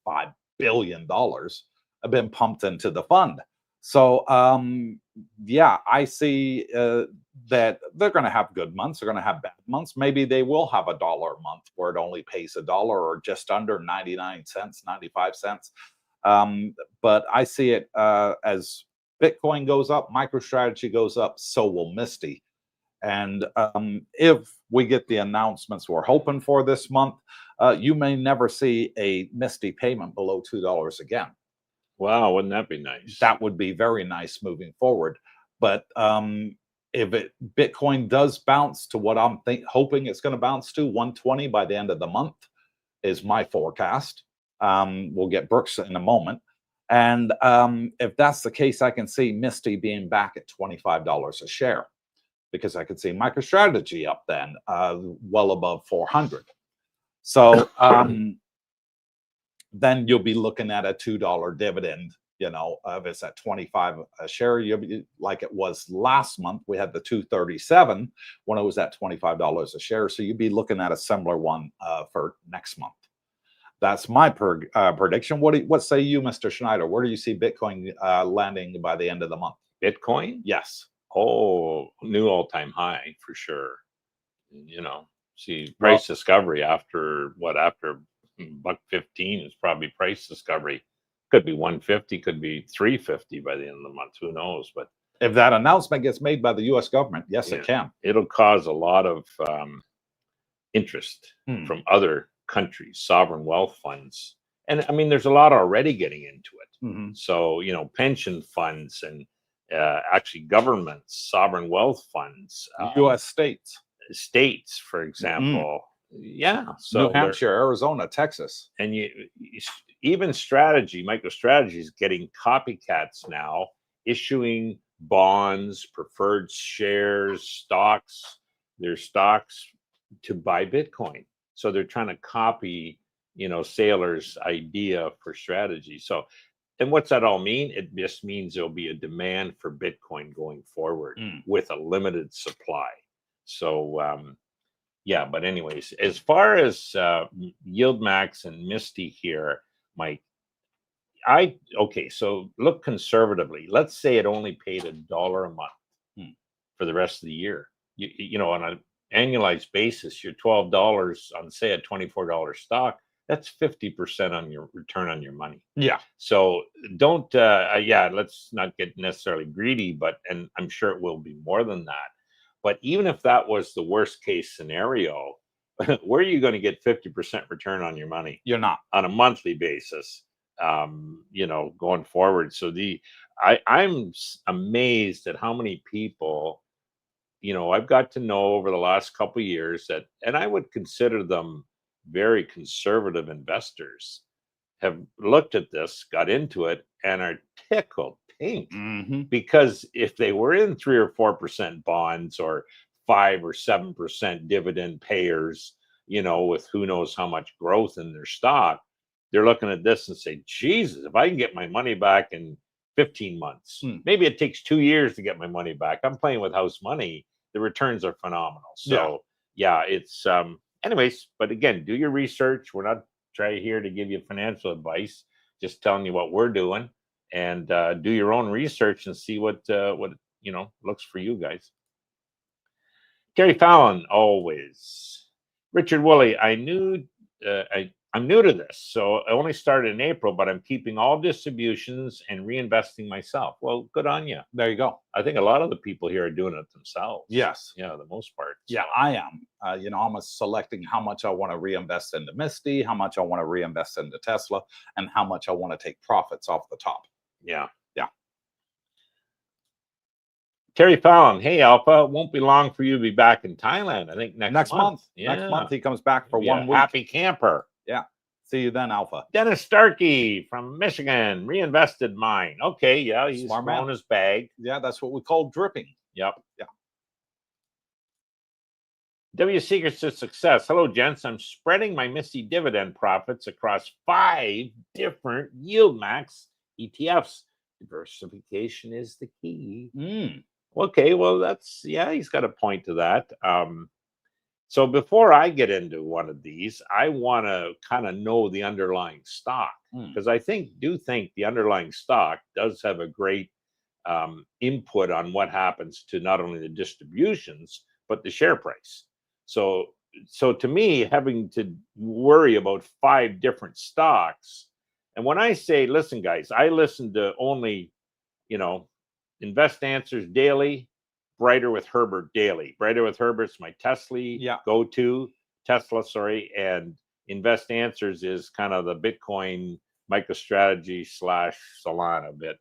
billion have been pumped into the fund. So, yeah, I see that they're going to have good months. They're going to have bad months. Maybe they will have $1 a month where it only pays $1 or just under 99 cents, 95 cents. But I see it as Bitcoin goes up, MicroStrategy goes up, so will Misti. And if we get the announcements we're hoping for this month, you may never see a Misti payment below $2 again. Wow, wouldn't that be nice? That would be very nice moving forward. But if Bitcoin does bounce to what I'm hoping it's going to bounce to, 120 by the end of the month is my forecast. We'll get Brooks in a moment. And if that's the case, I can see Misti being back at $25 a share, because I could see MicroStrategy up then, well above 400. So then you'll be looking at a $2 dividend. You know, if it's at 25 a share, you'll be like it was last month. We had the 237 when it was at $25 a share. So you'd be looking at a similar one for next month. That's my prediction. What say you, Mr. Schneider? Where do you see Bitcoin landing by the end of the month? Bitcoin? Yes. Oh, new all-time high for sure. You know, see price discovery after $1.15 is probably price discovery. Could be 150, could be 350 by the end of the month. Who knows? But If that announcement gets made by the U.S. government, yes, Yeah. it can. It'll cause a lot of interest from other countries, sovereign wealth funds. And I mean, there's a lot already getting into it. So, you know, pension funds and actually governments, sovereign wealth funds, U.S. states, for example. Yeah. New So Hampshire, Arizona, Texas. and even MicroStrategy is getting copycats now, issuing bonds, preferred shares, stocks, their stocks to buy Bitcoin. So they're trying to copy, you know, Saylor's idea for strategy. So, and what's that all mean? It just means there'll be a demand for Bitcoin going forward with a limited supply. So, yeah, but anyways, as far as Yield Max and Misti here, Mike, okay, so look conservatively. Let's say it only paid $1 a month for the rest of the year. You know, on an annualized basis, you're $12 on, say, a $24 stock. That's 50% on your return on your money. Yeah. So don't, yeah, let's not get necessarily greedy, but, and I'm sure it will be more than that. But even if that was the worst case scenario, where are you going to get 50% return on your money? You're not. On a monthly basis, you know, going forward. So I'm amazed at how many people, you know, I've got to know over the last couple of years that, and I would consider them very conservative investors, have looked at this, got into it, and are tickled pink. Because if they were in 3 or 4% bonds or 5 or 7% dividend payers, you know, with who knows how much growth in their stock, they're looking at this and say, Jesus, if I can get my money back in 15 months, maybe it takes 2 years to get my money back. I'm playing with house money. The returns are phenomenal. So yeah, it's anyways, but again, do your research. We're not trying here to give you financial advice, just telling you what we're doing. And do your own research and see what you know looks for you guys. Terry Fallon, always. Richard Woolley, I'm new to this, so I only started in April, but I'm keeping all distributions and reinvesting myself. Well, good on you. There you go. I think a lot of the people here are doing it themselves. Yes. Yeah, the most part. Yeah, I am. You know, I'm selecting how much I want to reinvest into Misti, how much I want to reinvest into Tesla, and how much I want to take profits off the top. Yeah. Yeah. Terry Fallon, hey Alpha, it won't be long for you to be back in Thailand. I think next month. Yeah. Next month he comes back for 1 week. Happy camper. Yeah. See you then, Alpha. Dennis Starkey from Michigan, reinvested mine. Okay, yeah, he's Smart grown man. his bag. Yeah, that's what we call dripping. Yep. Yeah. W Secrets to Success. Hello, gents. I'm spreading my Misti dividend profits across 5 different Yield Max ETFs. Diversification is the key. Okay, well, that's, yeah, he's got a point to that. So before I get into one of these, I want to kind of know the underlying stock, because I do think the underlying stock does have a great input on what happens to not only the distributions, but the share price. So to me, having to worry about 5 different stocks, and when I say, listen, guys, I listen to only, you know, Invest Answers Daily, Brighter with Herbert Daily. Brighter with Herbert's my Tesla go-to, and Invest Answers is kind of the Bitcoin MicroStrategy / Solana bit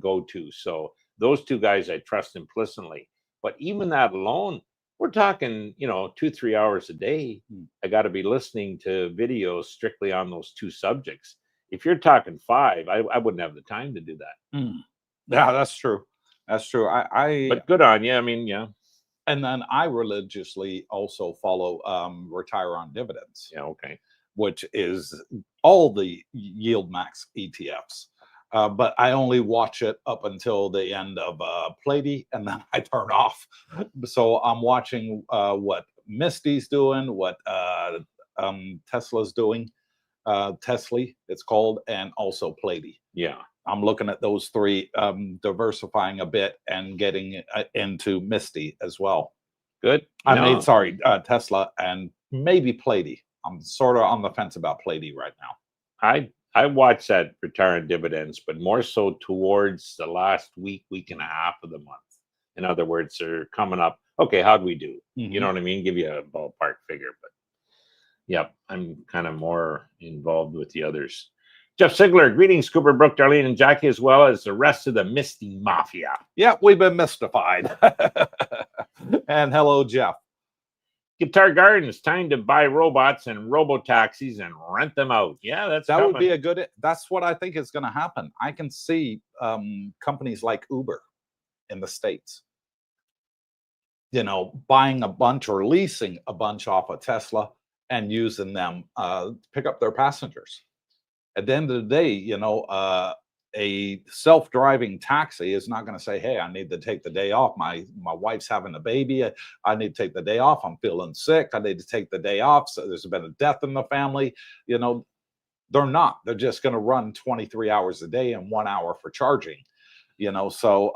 go-to. So those 2 guys I trust implicitly. But even that alone, we're talking, you know, 2-3 hours a day. I got to be listening to videos strictly on those 2 subjects. If you're talking 5, I wouldn't have the time to do that. Yeah, that's true. That's true. But good on you. I mean, yeah. And then I religiously also follow Retire on Dividends. Yeah, okay. Which is all the Yield Max ETFs. But I only watch it up until the end of Platy, and then I turn off. So I'm watching what Misti's doing, what Tesla's doing, Tesla, it's called, and also Platy. Yeah. I'm looking at those 3, diversifying a bit and getting into Misti as well. Good. Tesla and maybe Platy. I'm sort of on the fence about Platy right now. I watched that retire on dividends, but more so towards the last week and a half of the month. In other words, they're coming up. Okay, how'd we do? You know what I mean? Give you a ballpark figure, but yep, I'm kind of more involved with the others. Jeff Sigler, greetings, Cooper, Brooke, Darlene, and Jackie, as well as the rest of the Misti Mafia. Yeah, we've been mystified. And hello, Jeff. Guitar Gardens, time to buy robots and robo-taxis and rent them out. Yeah, that would be a good, that's what I think is going to happen. I can see companies like Uber in the States, buying a bunch or leasing a bunch off of Tesla and using them to pick up their passengers. At the end of the day, a self-driving taxi is not going to say, hey, I need to take the day off. My wife's having a baby. I need to take the day off. I'm feeling sick. I need to take the day off. So there's been a death in the family. They're not. They're just going to run 23 hours a day and 1 hour for charging. So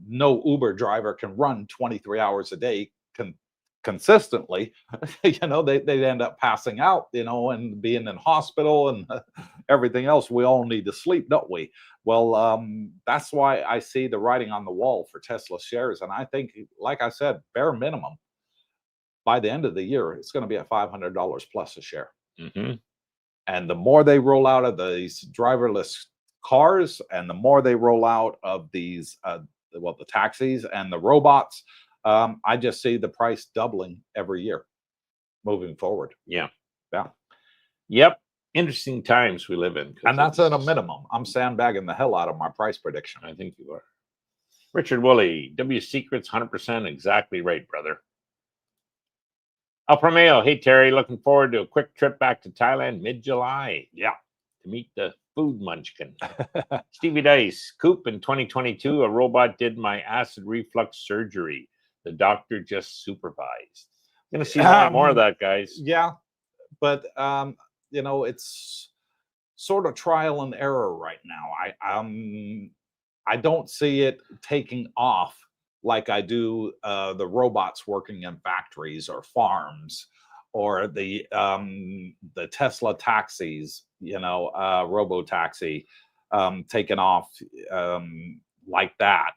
no Uber driver can run 23 hours a day consistently. They'd end up passing out, and being in hospital and everything else. We all need to sleep, don't we? Well, that's why I see the writing on the wall for Tesla shares. And I think, like I said, bare minimum, by the end of the year, it's going to be at $500 plus a share. And the more they roll out of these driverless cars, and the more they roll out of these, the taxis and the robots, I just see the price doubling every year moving forward. Yeah. Yep. Interesting times we live in. And that's at a minimum. I'm sandbagging the hell out of my price prediction. I think you are. Richard Woolley, W Secrets, 100% exactly right, brother. Alpha Romeo, hey, Terry, looking forward to a quick trip back to Thailand mid-July. Yeah. To meet the food munchkin. Stevie Dice, Coop, in 2022, a robot did my acid reflux surgery. The doctor just supervised. I'm going to see more of that, guys. Yeah, but it's sort of trial and error right now. I don't see it taking off like I do the robots working in factories or farms, or the Tesla taxis, robo taxi taking off like that.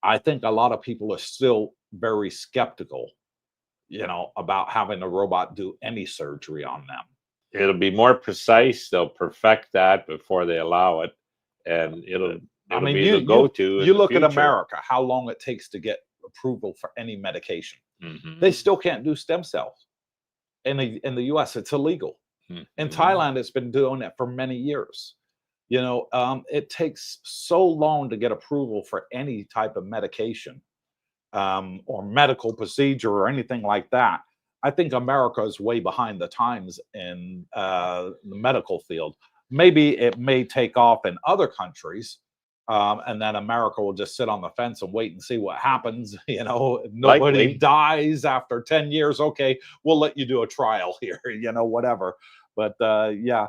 I think a lot of people are still very skeptical, about having a robot do any surgery on them. It'll be more precise. They'll perfect that before they allow it, and it'll be the go-to. You look at America, how long it takes to get approval for any medication. They still can't do stem cells. In the US, it's illegal. In Thailand, it's been doing it for many years. It takes so long to get approval for any type of medication or medical procedure or anything like that. I think America is way behind the times in the medical field. Maybe it may take off in other countries, and then America will just sit on the fence and wait and see what happens. Nobody dies after 10 years. Okay, we'll let you do a trial here, whatever. But yeah.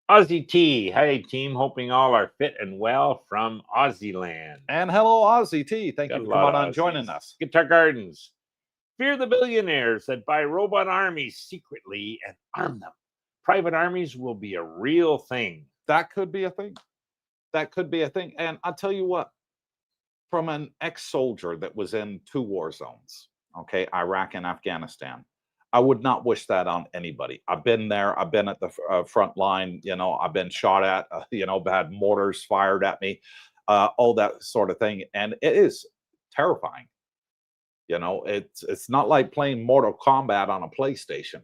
Aussie T, hey team, hoping all are fit and well from Aussie land. And hello, Aussie T. Thank you for coming on joining us. Guitar Gardens, fear the billionaires that buy robot armies secretly and arm them. Private armies will be a real thing. That could be a thing. That could be a thing. And I'll tell you what, from an ex-soldier that was in 2 war zones, okay, Iraq and Afghanistan, I would not wish that on anybody. I've been there. I've been at the front line. I've been shot at. Had mortars fired at me, all that sort of thing, and it is terrifying. It's not like playing Mortal Kombat on a PlayStation.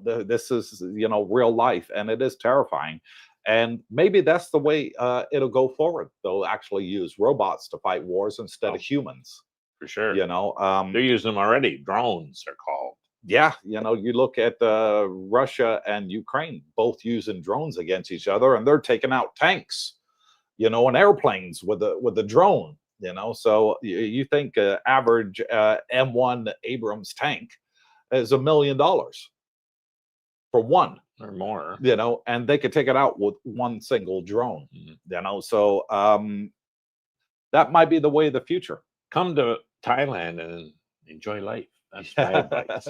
This is real life, and it is terrifying. And maybe that's the way it'll go forward. They'll actually use robots to fight wars instead of humans. For sure. They're using them already. Drones are called. Yeah, you look at Russia and Ukraine, both using drones against each other, and they're taking out tanks, and airplanes with the drone. So you think average M1 Abrams tank is $1 million for one or more, and they could take it out with one single drone. So that might be the way of the future. Come to Thailand and enjoy life. That's my advice.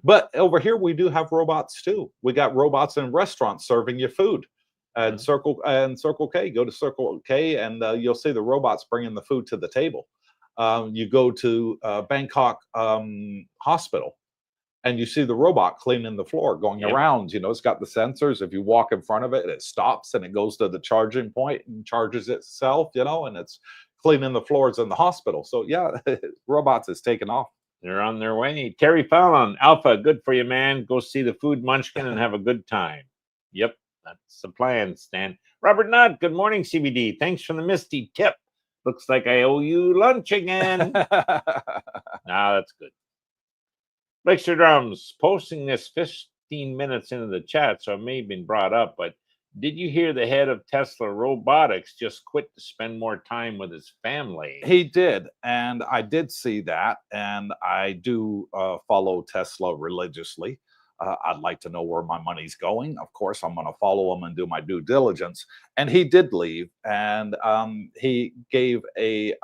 But over here, we do have robots too. We got robots in restaurants serving you food. And Circle K, go to Circle K, and you'll see the robots bringing the food to the table. You go to Bangkok Hospital, and you see the robot cleaning the floor, going around. You know, it's got the sensors. If you walk in front of it, it stops and it goes to the charging point and charges itself. You know, and it's cleaning the floors in the hospital. So yeah, robots is taking off. They're on their way. Terry Fallon, Alpha, good for you, man. Go see the food munchkin and have a good time. Yep, that's the plan, Stan. Robert Nutt, good morning, CBD. Thanks for the Misti tip. Looks like I owe you lunch again. That's good. Blixter Drums, posting this 15 minutes into the chat, so it may have been brought up, but did you hear the head of Tesla Robotics just quit to spend more time with his family? He did, and I did see that, and I do follow Tesla religiously. I'd like to know where my money's going. Of course, I'm going to follow him and do my due diligence. And he did leave, and he gave a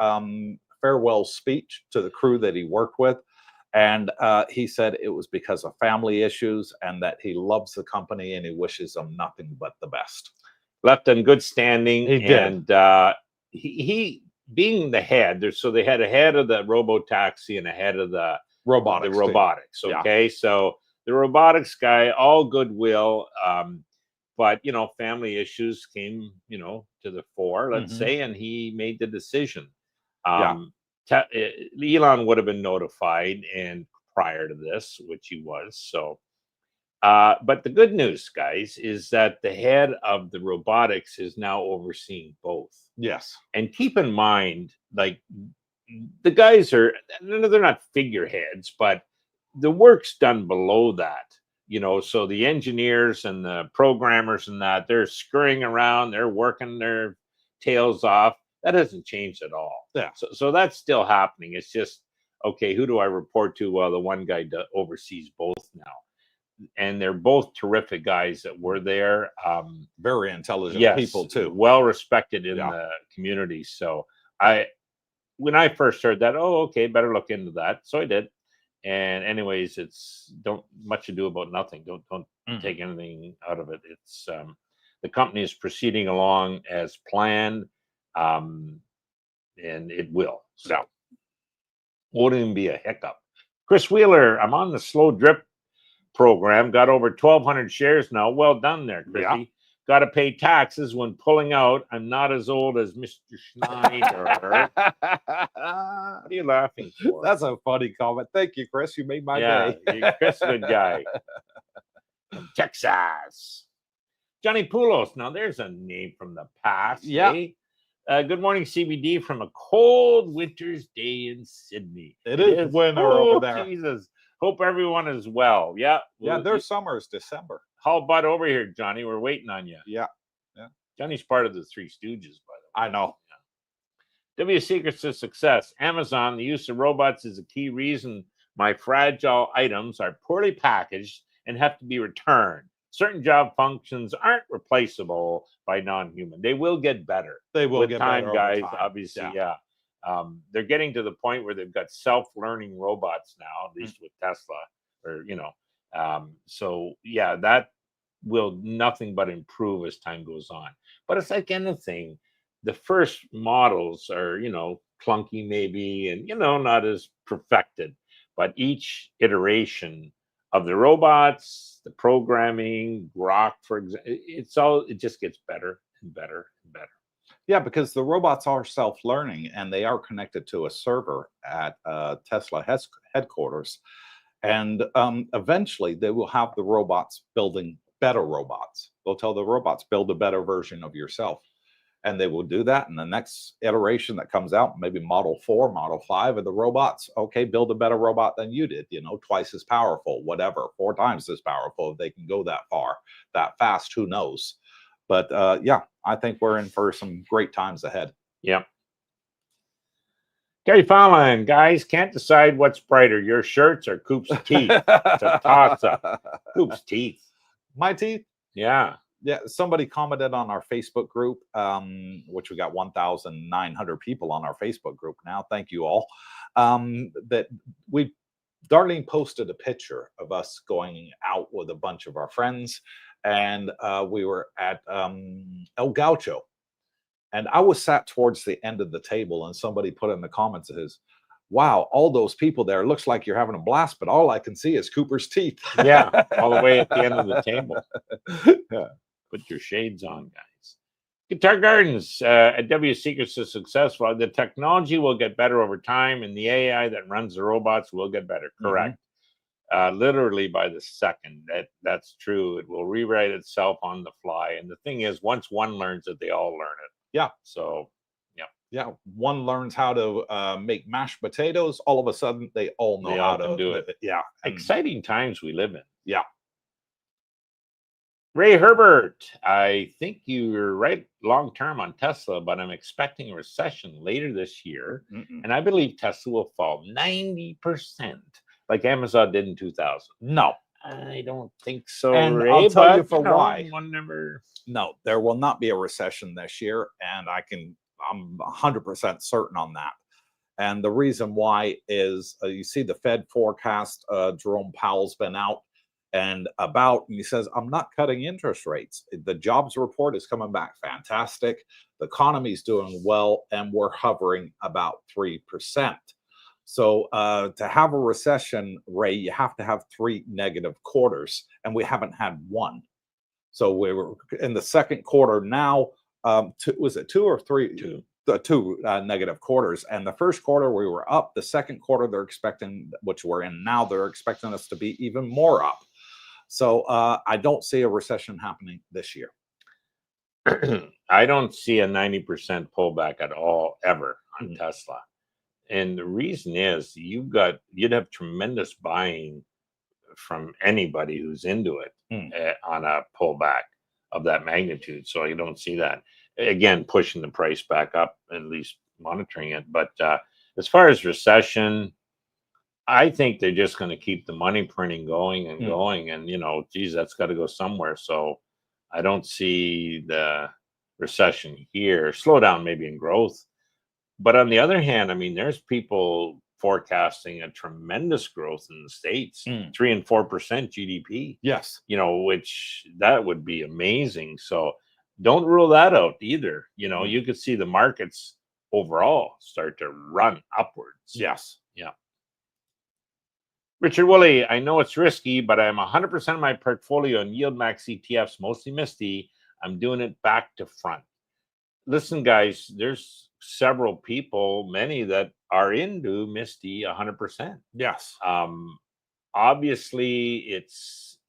farewell speech to the crew that he worked with. And he said it was because of family issues and that he loves the company and he wishes them nothing but the best. Left in good standing. He did. And he being the head, so they had a head of the Robotaxi and a head of the robotics. Okay. So the robotics guy, all goodwill. But, you know, family issues came, you know, to the fore, let's say, and he made the decision. Elon would have been notified and prior to this, which he was. So, but the good news, guys, is that the head of the robotics is now overseeing both. Yes. And keep in mind, like, the guys they're not figureheads, but the work's done below that, you know. So the engineers and the programmers and that, they're scurrying around, they're working their tails off. That hasn't changed at all. Yeah. So that's still happening. It's just, okay, who do I report to? Well, the one guy oversees both now. And they're both terrific guys that were there. Very intelligent people too. Well respected in the community. So when I first heard that, okay, better look into that. So I did. And anyways, it's don't much ado about nothing. Don't take anything out of it. It's the company is proceeding along as planned. And it will. So won't even be a hiccup. Chris Wheeler, I'm on the slow drip program. Got over 1,200 shares now. Well done there, Chrissy. Yeah. Got to pay taxes when pulling out. I'm not as old as Mr. Schneider. What are you laughing for? That's a funny comment. Thank you, Chris. You made my day. Chris, good guy. From Texas. Johnny Poulos. Now, there's a name from the past. Yeah. Eh? Good morning, CBD, from a cold winter's day in Sydney. It is winter over there. Jesus. Hope everyone is well. Yeah. Yeah, their summer is December. Haul butt over here, Johnny. We're waiting on you. Yeah. Johnny's part of the Three Stooges, by the way. I know. Yeah. W secrets to success. Amazon, the use of robots is a key reason my fragile items are poorly packaged and have to be returned. Certain job functions aren't replaceable by non-human. They will get better. They will get time, better guys. over time. Obviously, yeah. They're getting to the point where they've got self-learning robots now, at least with Tesla, or so yeah, that will nothing but improve as time goes on. But it's like anything. The first models are, clunky maybe, and not as perfected. But each iteration of the robots, the programming, Grok, for example, it just gets better and better and better. Yeah, because the robots are self-learning and they are connected to a server at Tesla headquarters. And eventually they will have the robots building better robots. They'll tell the robots, build a better version of yourself. And they will do that. And the next iteration that comes out, maybe Model 4, Model 5 of the robots, okay, build a better robot than you did, twice as powerful, whatever, 4 times as powerful. If they can go that far, that fast, who knows? But yeah, I think we're in for some great times ahead. Yep. Gary Fallon, guys, can't decide what's brighter, your shirts or Coop's teeth. It's a toss-up. Coop's teeth. My teeth? Yeah. Yeah, somebody commented on our Facebook group, which we got 1,900 people on our Facebook group now. Thank you all. That we Darlene posted a picture of us going out with a bunch of our friends, and we were at El Gaucho. And I was sat towards the end of the table, and somebody put in the comments is, wow, all those people there, looks like you're having a blast, but all I can see is Cooper's teeth. Yeah, all the way at the end of the table. Yeah. Put your shades on, guys. Guitar Gardens at W Secrets is successful. The technology will get better over time, and the AI that runs the robots will get better. Correct. Literally by the second. That's true. It will rewrite itself on the fly. And the thing is, once one learns it, they all learn it. Yeah. So, yeah. One learns how to make mashed potatoes. All of a sudden, they all know how to do it. Yeah. Exciting times we live in. Yeah. Ray Herbert, I think you're right long term on Tesla, but I'm expecting a recession later this year. And I believe Tesla will fall 90%, like Amazon did in 2000. No, I don't think so. And Ray, I'll tell you for why. One never. No, there will not be a recession this year, and I'm 100% certain on that. And the reason why is you see the Fed forecast. Jerome Powell's been out and he says, I'm not cutting interest rates. The jobs report is coming back fantastic. The economy's doing well, and we're hovering about 3%. So to have a recession, Ray, you have to have 3 negative quarters, and we haven't had one. So we were in the second quarter now. Was it 2 or 3? 2. The 2 negative quarters. And the first quarter we were up. The second quarter they're expecting, which we're in now, they're expecting us to be even more up. So I don't see a recession happening this year. I don't see a 90% pullback at all ever on Tesla. And the reason is you'd have tremendous buying from anybody who's into it on a pullback of that magnitude. So I don't see that. Again, pushing the price back up, at least monitoring it. But as far as recession, I think they're just going to keep the money printing going and going. And, geez, that's got to go somewhere. So I don't see the recession here. Slowdown maybe in growth. But on the other hand, I mean, there's people forecasting a tremendous growth in the States, 3 and 4% GDP. Yes. Which that would be amazing. So don't rule that out either. You could see the markets overall start to run upwards. Yes. Yeah. Richard Woolley, I know it's risky, but I'm 100% of my portfolio in yield max ETFs, mostly Misti. I'm doing it back to front. Listen, guys, there's several people, many that are into Misti 100%. Yes. Obviously,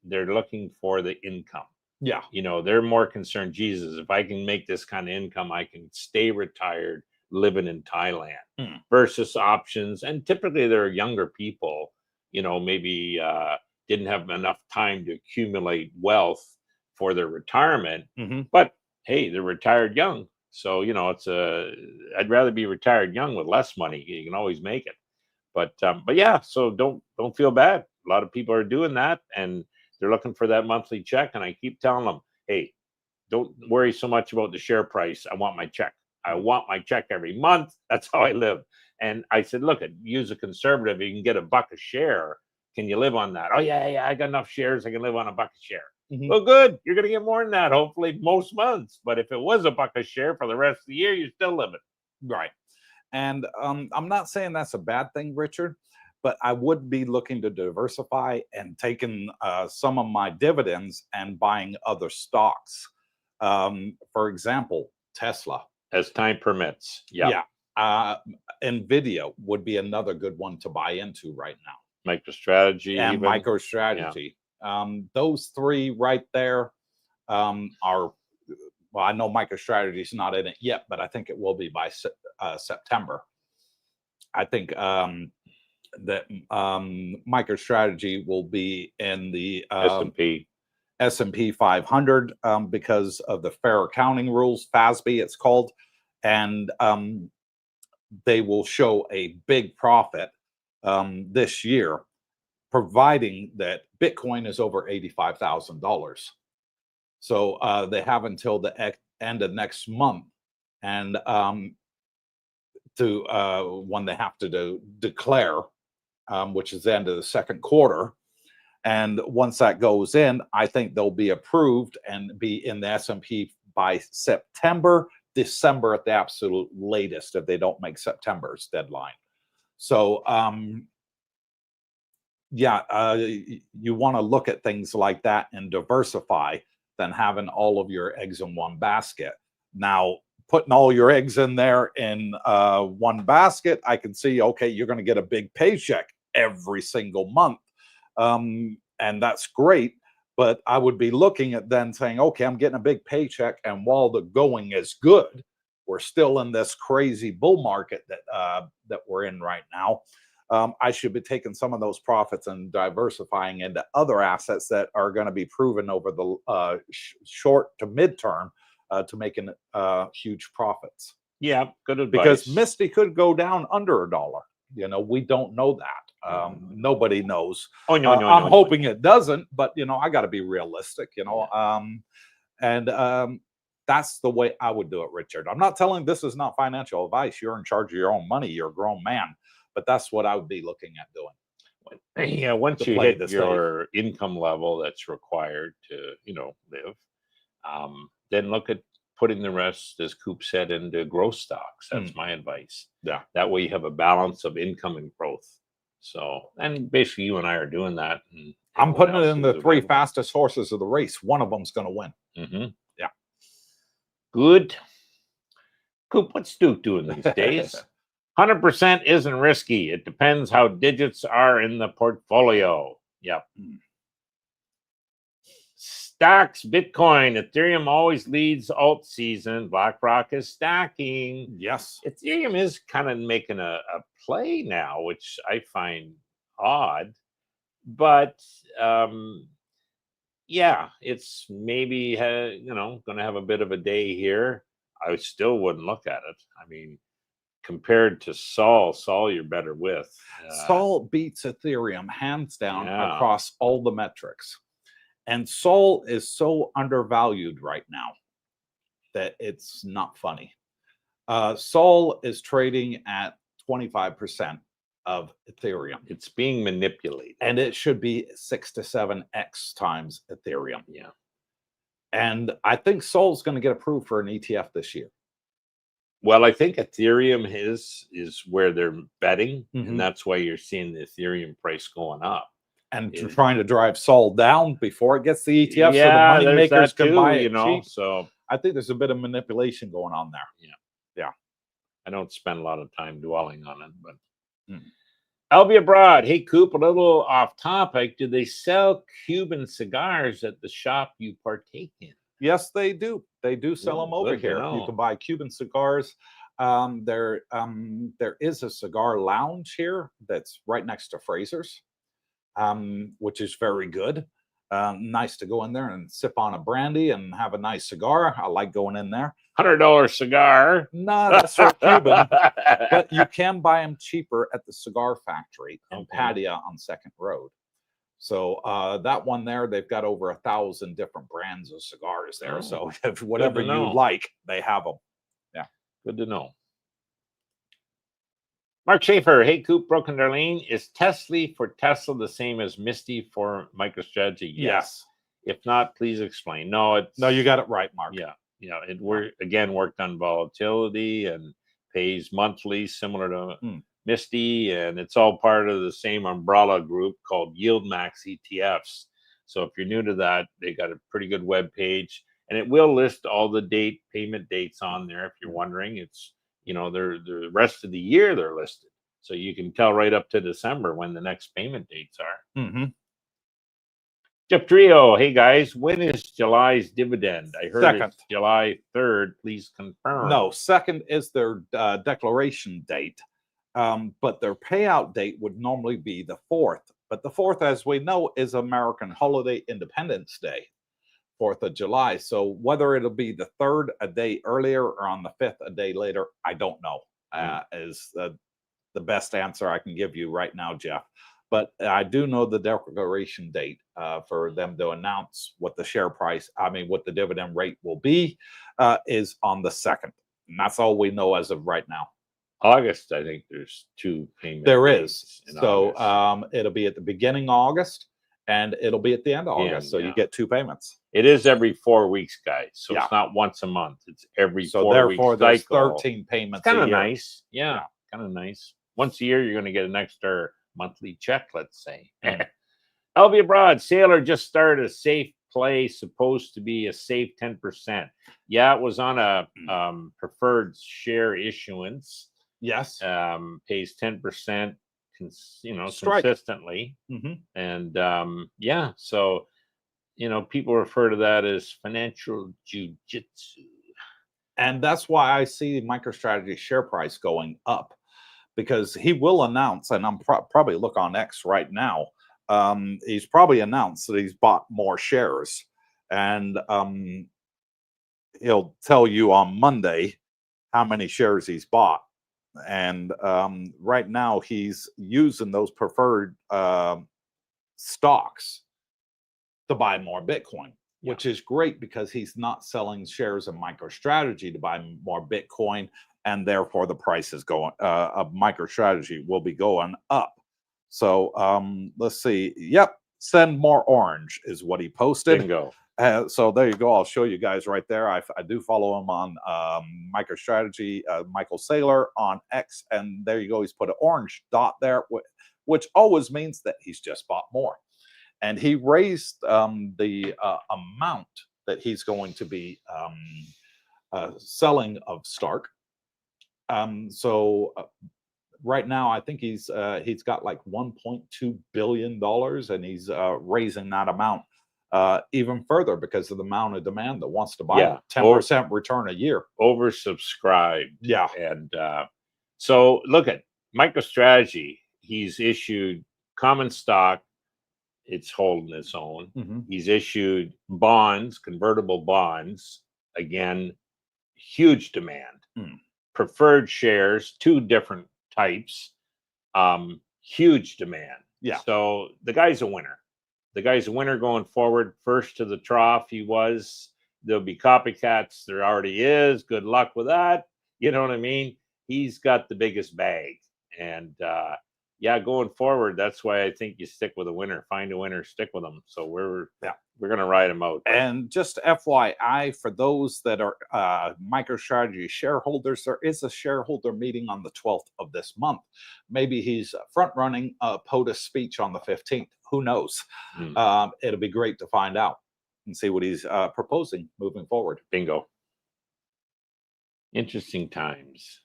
they're looking for the income. Yeah. They're more concerned, Jesus, if I can make this kind of income, I can stay retired living in Thailand versus options. And typically they're younger people, maybe didn't have enough time to accumulate wealth for their retirement. But hey, they're retired young. So, I'd rather be retired young with less money. You can always make it. But yeah, so don't feel bad. A lot of people are doing that, and they're looking for that monthly check. And I keep telling them, hey, don't worry so much about the share price. I want my check. I want my check every month. That's how I live. And I said, look, use a conservative. You can get $1 a share. Can you live on that? Oh, yeah, I got enough shares. I can live on $1 a share. Well, good. You're going to get more than that, hopefully, most months. But if it was $1 a share for the rest of the year, you're still living. Right. And I'm not saying that's a bad thing, Richard, but I would be looking to diversify and taking some of my dividends and buying other stocks. For example, Tesla. As time permits. Yeah. NVIDIA would be another good one to buy into right now. MicroStrategy. And even. MicroStrategy. Yeah. Those 3 right there are, well, I know MicroStrategy is not in it yet, but I think it will be by September. I think that MicroStrategy will be in the S&P 500 because of the fair accounting rules, FASB it's called, and they will show a big profit this year, providing that Bitcoin is over $85,000. So they have until the end of next month, and to when they have to declare which is the end of the second quarter. And once that goes in, I think they'll be approved and be in the S&P by September, December at the absolute latest if they don't make September's deadline. So, you want to look at things like that and diversify than having all of your eggs in one basket. Now, putting all your eggs in there in one basket, I can see, okay, you're going to get a big paycheck every single month. And that's great. But I would be looking at then saying, okay, I'm getting a big paycheck. And while the going is good, we're still in this crazy bull market that we're in right now. I should be taking some of those profits and diversifying into other assets that are going to be proven over the short to midterm to making huge profits. Yeah, good advice. Because Misti could go down under $1. You know, we don't know that. Nobody knows. Oh no, no, I'm no, hoping it doesn't, but you know, I got to be realistic. You know, that's the way I would do it, Richard. I'm not telling this is not financial advice. You're in charge of your own money. You're a grown man, but that's what I would be looking at doing. Yeah, once you hit your income level that's required to, you know, live, then look at putting the rest, as Coop said, into growth stocks. That's my advice. Yeah. That way you have a balance of income and growth. So, and basically you and I are doing that. And I'm putting it in the three fastest horses of the race. One of them's going to win. Yeah. Good. Coop, what's Duke doing these days? 100% isn't risky. It depends how digits are in the portfolio. Yep. Stocks, Bitcoin, Ethereum always leads alt season. BlackRock is stacking. Yes. Ethereum is kind of making a play now, which I find odd. But yeah, it's maybe, you know, going to have a bit of a day here. I still wouldn't look at it. I mean, compared to Sol, you're better with. Sol beats Ethereum hands down across all the metrics. And Sol is so undervalued right now that it's not funny. Sol is trading at 25% of Ethereum. It's being manipulated. And it should be 6 to 7x times Ethereum. Yeah. And I think Sol's going to get approved for an ETF this year. Well, I think Ethereum is where they're betting, and that's why you're seeing the Ethereum price going up. And trying to drive Sol down before it gets the ETF, so the money makers can buy it, you know. Cheap. So I think there's a bit of manipulation going on there. Yeah. I don't spend a lot of time dwelling on it, but I'll be abroad. Hey, Coop, a little off topic. Do they sell Cuban cigars at the shop you partake in? Yes, they do. They do sell them over here. You can buy Cuban cigars. There is a cigar lounge here that's right next to Fraser's, which is very good. Nice to go in there and sip on a brandy and have a nice cigar. I like going in there. $100 cigar. No, that's for Cuban. But you can buy them cheaper at the Cigar Factory in Padia on 2nd Road. So that one there, they've got over 1,000 different brands of cigars there. So if whatever you like, they have them. Yeah. Good to know. Mark Schaefer, hey, Coop, Brooke and Darlene, is Tesla for Tesla the same as Misti for MicroStrategy? Yes. If not, please explain. No, you got it right, Mark. Yeah. It worked on volatility and pays monthly, similar to Misti, and it's all part of the same umbrella group called YieldMax ETFs. So if you're new to that, they got a pretty good web page, and it will list all the payment dates on there. If you're wondering, it's the rest of the year they're listed, so you can tell right up to December when the next payment dates are. Jeff Trio, hey guys, when is July's dividend? I heard it's July 3rd. Please confirm. No, 2nd is their declaration date. But their payout date would normally be the 4th. But the 4th, as we know, is American holiday Independence Day, 4th of July. So whether it'll be the 3rd a day earlier or on the 5th a day later, I don't know, is the best answer I can give you right now, Jeff. But I do know the declaration date for them to announce what the what the dividend rate will be is on the 2nd. And that's all we know as of right now. August, I think there's 2 payment There dates is. in So August. it'll be at the beginning of August and it'll be at the end of August. So you yeah. get 2 payments. It is every 4 weeks, guys. So Yeah. it's not once a month. It's every So 4-week therefore, there's cycle. 13 It's payments kind a of year. nice. Yeah, kind of nice. Once a year, you're going to get an extra monthly check, let's say. LV Abroad, Sailor just started a safe play, supposed to be a safe 10%. Yeah, it was on a preferred share issuance. Yes. Pays 10%, Strike. consistently. Mhm. And yeah, so people refer to that as financial jujitsu. And that's why I see MicroStrategy share price going up, because he will announce, and I'm probably look on X right now. He's probably announced that he's bought more shares, and he'll tell you on Monday how many shares he's bought. And right now he's using those preferred stocks to buy more Bitcoin, which is great because he's not selling shares of MicroStrategy to buy more Bitcoin, and therefore the price is going of MicroStrategy will be going up. So let's see. Yep, send more orange is what he posted. Bingo. So there you go. I'll show you guys right there. I do follow him on MicroStrategy, Michael Saylor on X, and there you go. He's put an orange dot there, which always means that he's just bought more. And he raised the amount that he's going to be selling of Stark. So right now, I think he's got like $1.2 billion, and he's raising that amount even further because of the amount of demand that wants to buy 10% return a year. Oversubscribed. Yeah. And so look at MicroStrategy. He's issued common stock. It's holding its own. He's issued bonds, convertible bonds. Again, huge demand. Preferred shares, 2 different types. Huge demand. Yeah. So the guy's a winner. The guy's a winner going forward. First to the trough, he was. There'll be copycats. There already is. Good luck with that. You know what I mean? He's got the biggest bag. And yeah, going forward, that's why I think you stick with a winner. Find a winner, stick with them. So we're going to ride him out. And just FYI, for those that are MicroStrategy shareholders, there is a shareholder meeting on the 12th of this month. Maybe he's front-running a POTUS speech on the 15th. Who knows? It'll be great to find out and see what he's proposing moving forward. Bingo. Interesting times.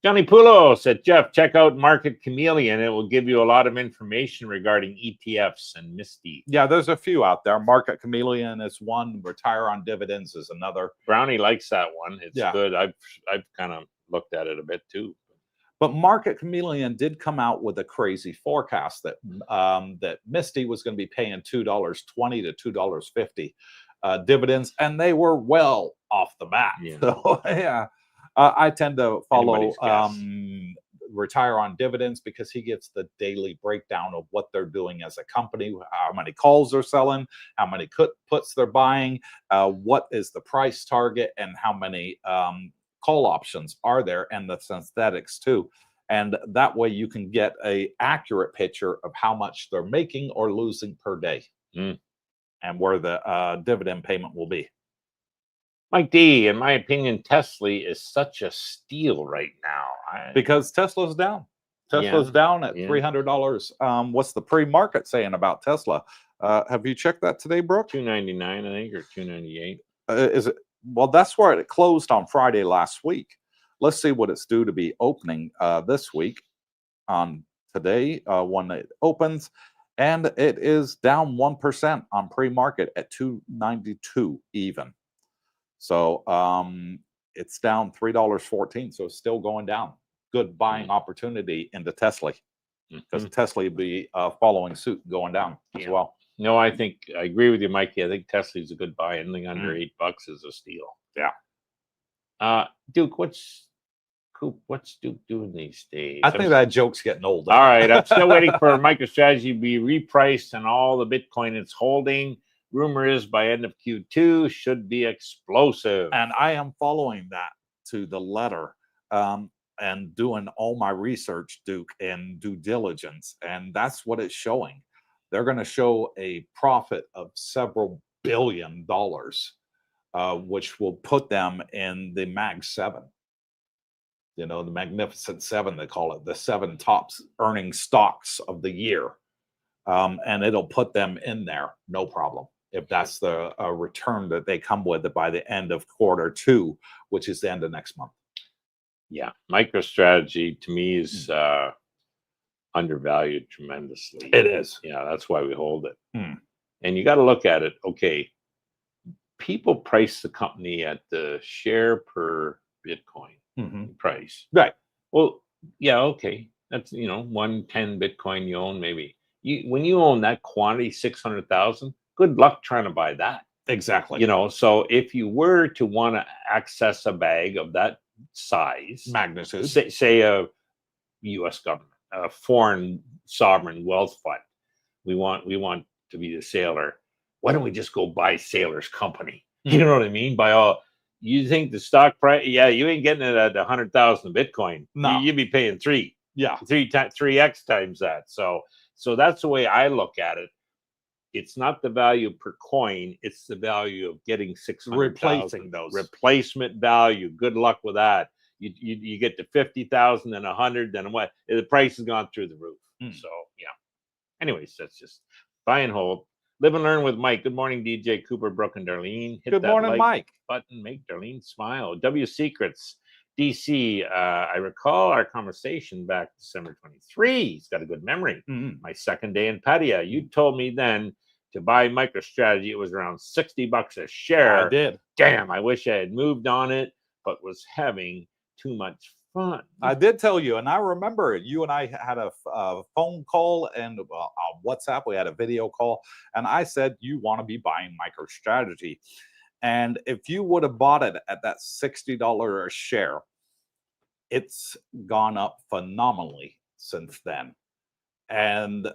Johnny Pulo said, Jeff, check out Market Chameleon. It will give you a lot of information regarding ETFs and Misti. Yeah, there's a few out there. Market Chameleon is one. Retire on Dividends is another. Brownie likes that one. It's good. I've kind of looked at it a bit too. But Market Chameleon did come out with a crazy forecast that that Misti was going to be paying $2.20 to $2.50 dividends, and they were well off the bat. Yeah. So yeah. I tend to follow Retire on Dividends because he gets the daily breakdown of what they're doing as a company, how many calls they're selling, how many puts they're buying, what is the price target, and how many call options are there, and the synthetics too. And that way you can get an accurate picture of how much they're making or losing per day and where the dividend payment will be. Mike D, in my opinion, Tesla is such a steal right now. Because Tesla's down. Tesla's down at $300. What's the pre-market saying about Tesla? Have you checked that today, Brooke? $299, I think, or $298. Is it? Well, that's where it closed on Friday last week. Let's see what it's due to be opening this week on today when it opens. And it is down 1% on pre-market at $292 even. So it's down $3.14. So it's still going down. Good buying opportunity into Tesla because Tesla will be following suit going down as well. No, I think I agree with you, Mikey. I think Tesla's a good buy. Anything under $8 is a steal. Yeah. Duke, what's Duke doing these days? I think that joke's getting old. All right. I'm still waiting for MicroStrategy to be repriced and all the Bitcoin it's holding. Rumor is by end of Q2 should be explosive. And I am following that to the letter. and doing all my research, Duke, and due diligence, and that's what it's showing. They're going to show a profit of several $billion, which will put them in the Mag 7. You know, the Magnificent Seven, they call it, the 7 tops earning stocks of the year. And it'll put them in there, no problem, if that's the return that they come with by the end of Q2, which is the end of next month. Yeah, MicroStrategy to me is undervalued tremendously. It is. Yeah, that's why we hold it. And you got to look at it. Okay, people price the company at the share per Bitcoin price. Right. Well, yeah, okay. That's, 110 Bitcoin you own, maybe. When you own that quantity, 600,000, good luck trying to buy that. Exactly. So if you were to want to access a bag of that size, magnitude, say a U.S. government, a foreign sovereign wealth fund, we want to be the sailor. Why don't we just go buy Sailor's company? You know what I mean? By all, you think the stock price? Yeah, you ain't getting it at 100,000 Bitcoin. No, you'd be paying 3x times that. So that's the way I look at it. It's not the value per coin; it's the value of getting 600,000. Replacing those. Replacement value. Good luck with that. You get to 50,000 and 100, then what? The price has gone through the roof. So yeah. Anyways, that's just buy and hold. Live and learn with Mike. Good morning, DJ Cooper, Brooke, and Darlene. Hit Good that morning, Mike. button. Make Darlene smile. W Secrets. DC, I recall our conversation back December 23. He's got a good memory. My second day in Pattaya. You told me then to buy MicroStrategy. It was around $60 a share. I did. Damn, I wish I had moved on it, but was having too much fun. I did tell you, and I remember you and I had a phone call and on WhatsApp. We had a video call, and I said you want to be buying MicroStrategy. And if you would have bought it at that $60 a share, it's gone up phenomenally since then. And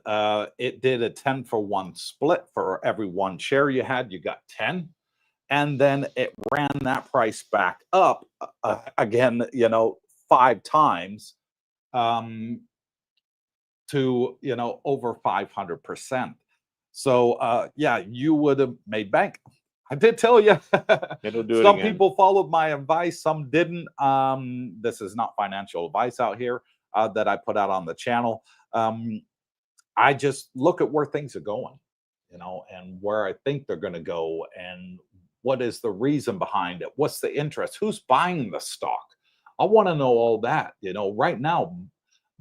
it did a 10-for-1 split. For every 1 share you had, you got 10. And then it ran that price back up again, 5 times to, over 500%. So, yeah, you would have made bank. I did tell you. Some people followed my advice, some didn't. This is not financial advice out here that I put out on the channel. I just look at where things are going, and where I think they're going to go, and what is the reason behind it? What's the interest? Who's buying the stock? I want to know all that. Right now,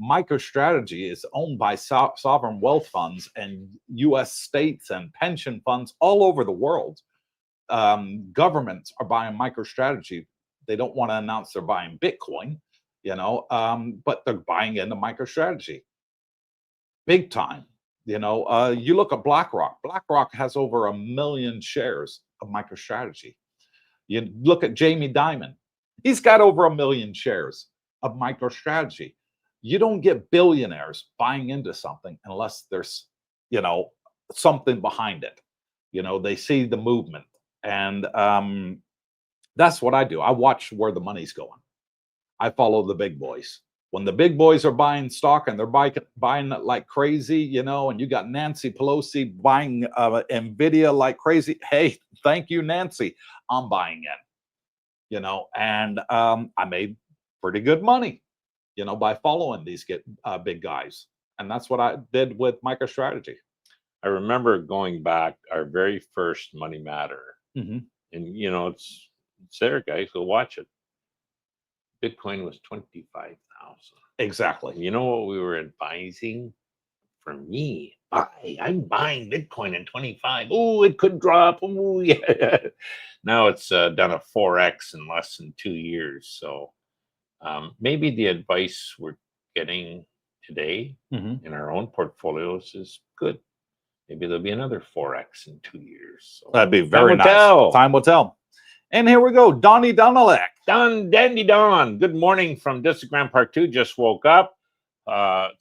MicroStrategy is owned by sovereign wealth funds and U.S. states and pension funds all over the world. Governments are buying MicroStrategy. They don't want to announce they're buying Bitcoin, but they're buying into MicroStrategy big time. You look at BlackRock. BlackRock has over 1 million shares of MicroStrategy. You look at Jamie Dimon. He's got over 1 million shares of MicroStrategy. You don't get billionaires buying into something unless there's, something behind it. They see the movement. And that's what I do. I watch where the money's going. I follow the big boys. When the big boys are buying stock and they're buying it like crazy, and you got Nancy Pelosi buying NVIDIA like crazy. Hey, thank you, Nancy. I'm buying in, and I made pretty good money, by following these big guys. And that's what I did with MicroStrategy. I remember going back our very first Money Matter. And it's there, guys. Go watch it. Bitcoin was 25,000. Exactly. You know what we were advising? For me, I'm buying Bitcoin at 25. Oh, it could drop. Oh, yeah. Now it's done a 4x in less than 2 years. So maybe the advice we're getting today in our own portfolios is good. Maybe there'll be another 4x in 2 years. So that'd be very nice. Time will tell. And here we go. Donnie Donalek. Dandy Don. Good morning from District Part 2. Just woke up.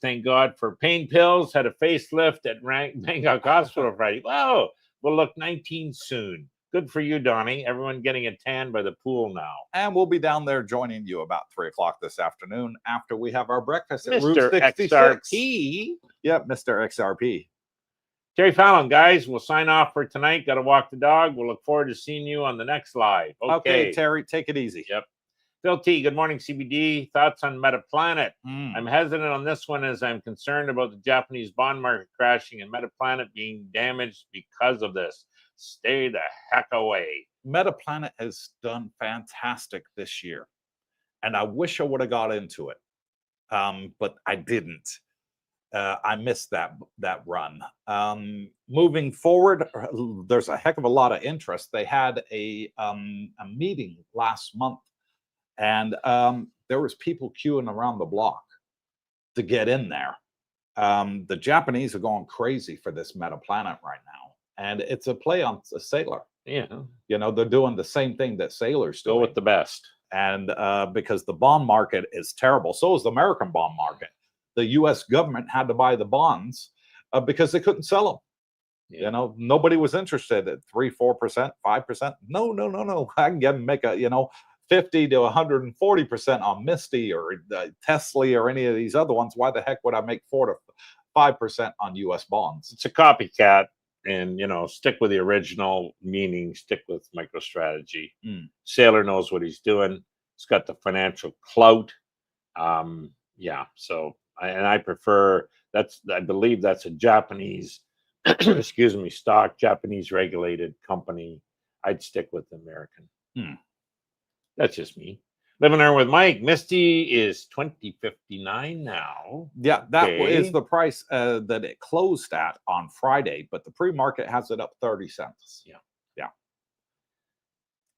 Thank God for pain pills. Had a facelift at Bangkok Hospital Friday. Wow. We'll look 19 soon. Good for you, Donnie. Everyone getting a tan by the pool now. And we'll be down there joining you about 3 o'clock this afternoon after we have our breakfast at Route Mr. 66. XRP. Yep, Mr. XRP. Terry Fallon, guys, we'll sign off for tonight. Got to walk the dog. We'll look forward to seeing you on the next live. Okay, Terry, take it easy. Yep. Phil T, good morning, CBD. Thoughts on Metaplanet? I'm hesitant on this one as I'm concerned about the Japanese bond market crashing and Metaplanet being damaged because of this. Stay the heck away. Metaplanet has done fantastic this year, and I wish I would have got into it, but I didn't. I missed that run. Moving forward, there's a heck of a lot of interest. They had a meeting last month, and there was people queuing around the block to get in there. The Japanese are going crazy for this Metaplanet right now, and it's a play on a Sailor. Yeah, you know, they're doing the same thing that Sailors do. Go with the best. And because the bond market is terrible, so is the American bond market. The U.S. government had to buy the bonds because they couldn't sell them. Yeah. You know, nobody was interested at 3%, 4%, 5%. No. I can get them make a 50 to 140% on Misti or Tesla or any of these other ones. Why the heck would I make 4 to 5% on U.S. bonds? It's a copycat, and stick with the original meaning. Stick with MicroStrategy. Sailor knows what he's doing. He's got the financial clout. Yeah, so. I prefer I believe that's a Japanese, excuse me, stock, Japanese regulated company. I'd stick with the American. That's just me. Living there with Mike. Misti is $20.59 now. Yeah, that is the price that it closed at on Friday, but the pre-market has it up 30 cents. Yeah.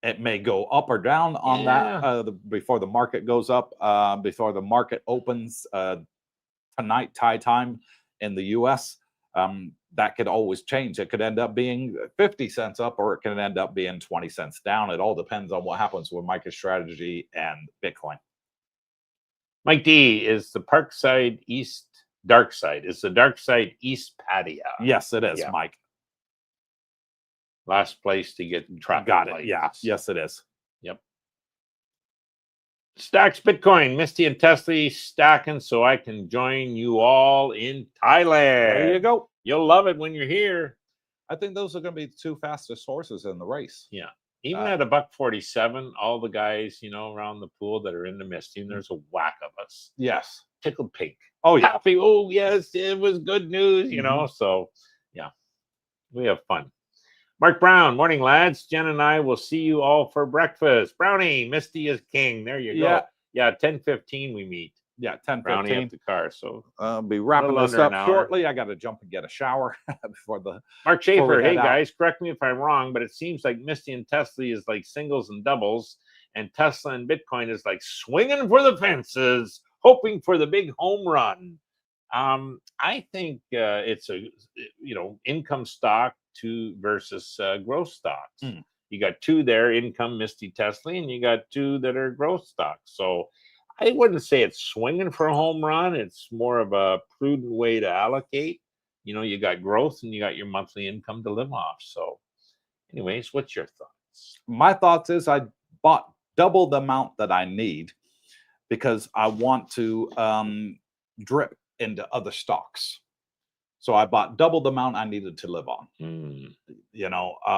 It may go up or down on that before the market goes up, before the market opens tonight, Thai time in the U.S. That could always change. It could end up being 50 cents up, or it can end up being 20 cents down. It all depends on what happens with MicroStrategy and Bitcoin. Mike D, is the Parkside East dark side? Is the dark side East patio? Yes, it is, Mike. Last place to get traffic. Got it. Yeah. Yes, it is. Yep. Stacks Bitcoin, Misti and Tesla stacking so I can join you all in Thailand. There you go. You'll love it when you're here. I think those are going to be the 2 fastest horses in the race. Yeah. Even at $1.47, all the guys, around the pool that are in the Misti, and there's a whack of us. Yes. Tickled pink. Oh, yeah. Happy. Oh, yes. It was good news, So, yeah. We have fun. Mark Brown, morning, lads. Jen and I will see you all for breakfast. Brownie, Misti is king. There you go. Yeah, 10:15 we meet. Yeah, 10:15. Brownie up the car. So I'll be wrapping this up shortly. I got to jump and get a shower before the. Mark Schaefer, hey guys, correct me if I'm wrong, but it seems like Misti and Tesla is like singles and doubles, and Tesla and Bitcoin is like swinging for the fences, hoping for the big home run. I think it's a income stock versus growth stocks. You got 2 there, income, Misti, Tesla, and you got 2 that are growth stocks. So I wouldn't say it's swinging for a home run. It's more of a prudent way to allocate. You got growth and you got your monthly income to live off. So anyways, what's your thoughts? My thoughts is I bought double the amount that I need because I want to drip into other stocks. So I bought double the amount I needed to live on,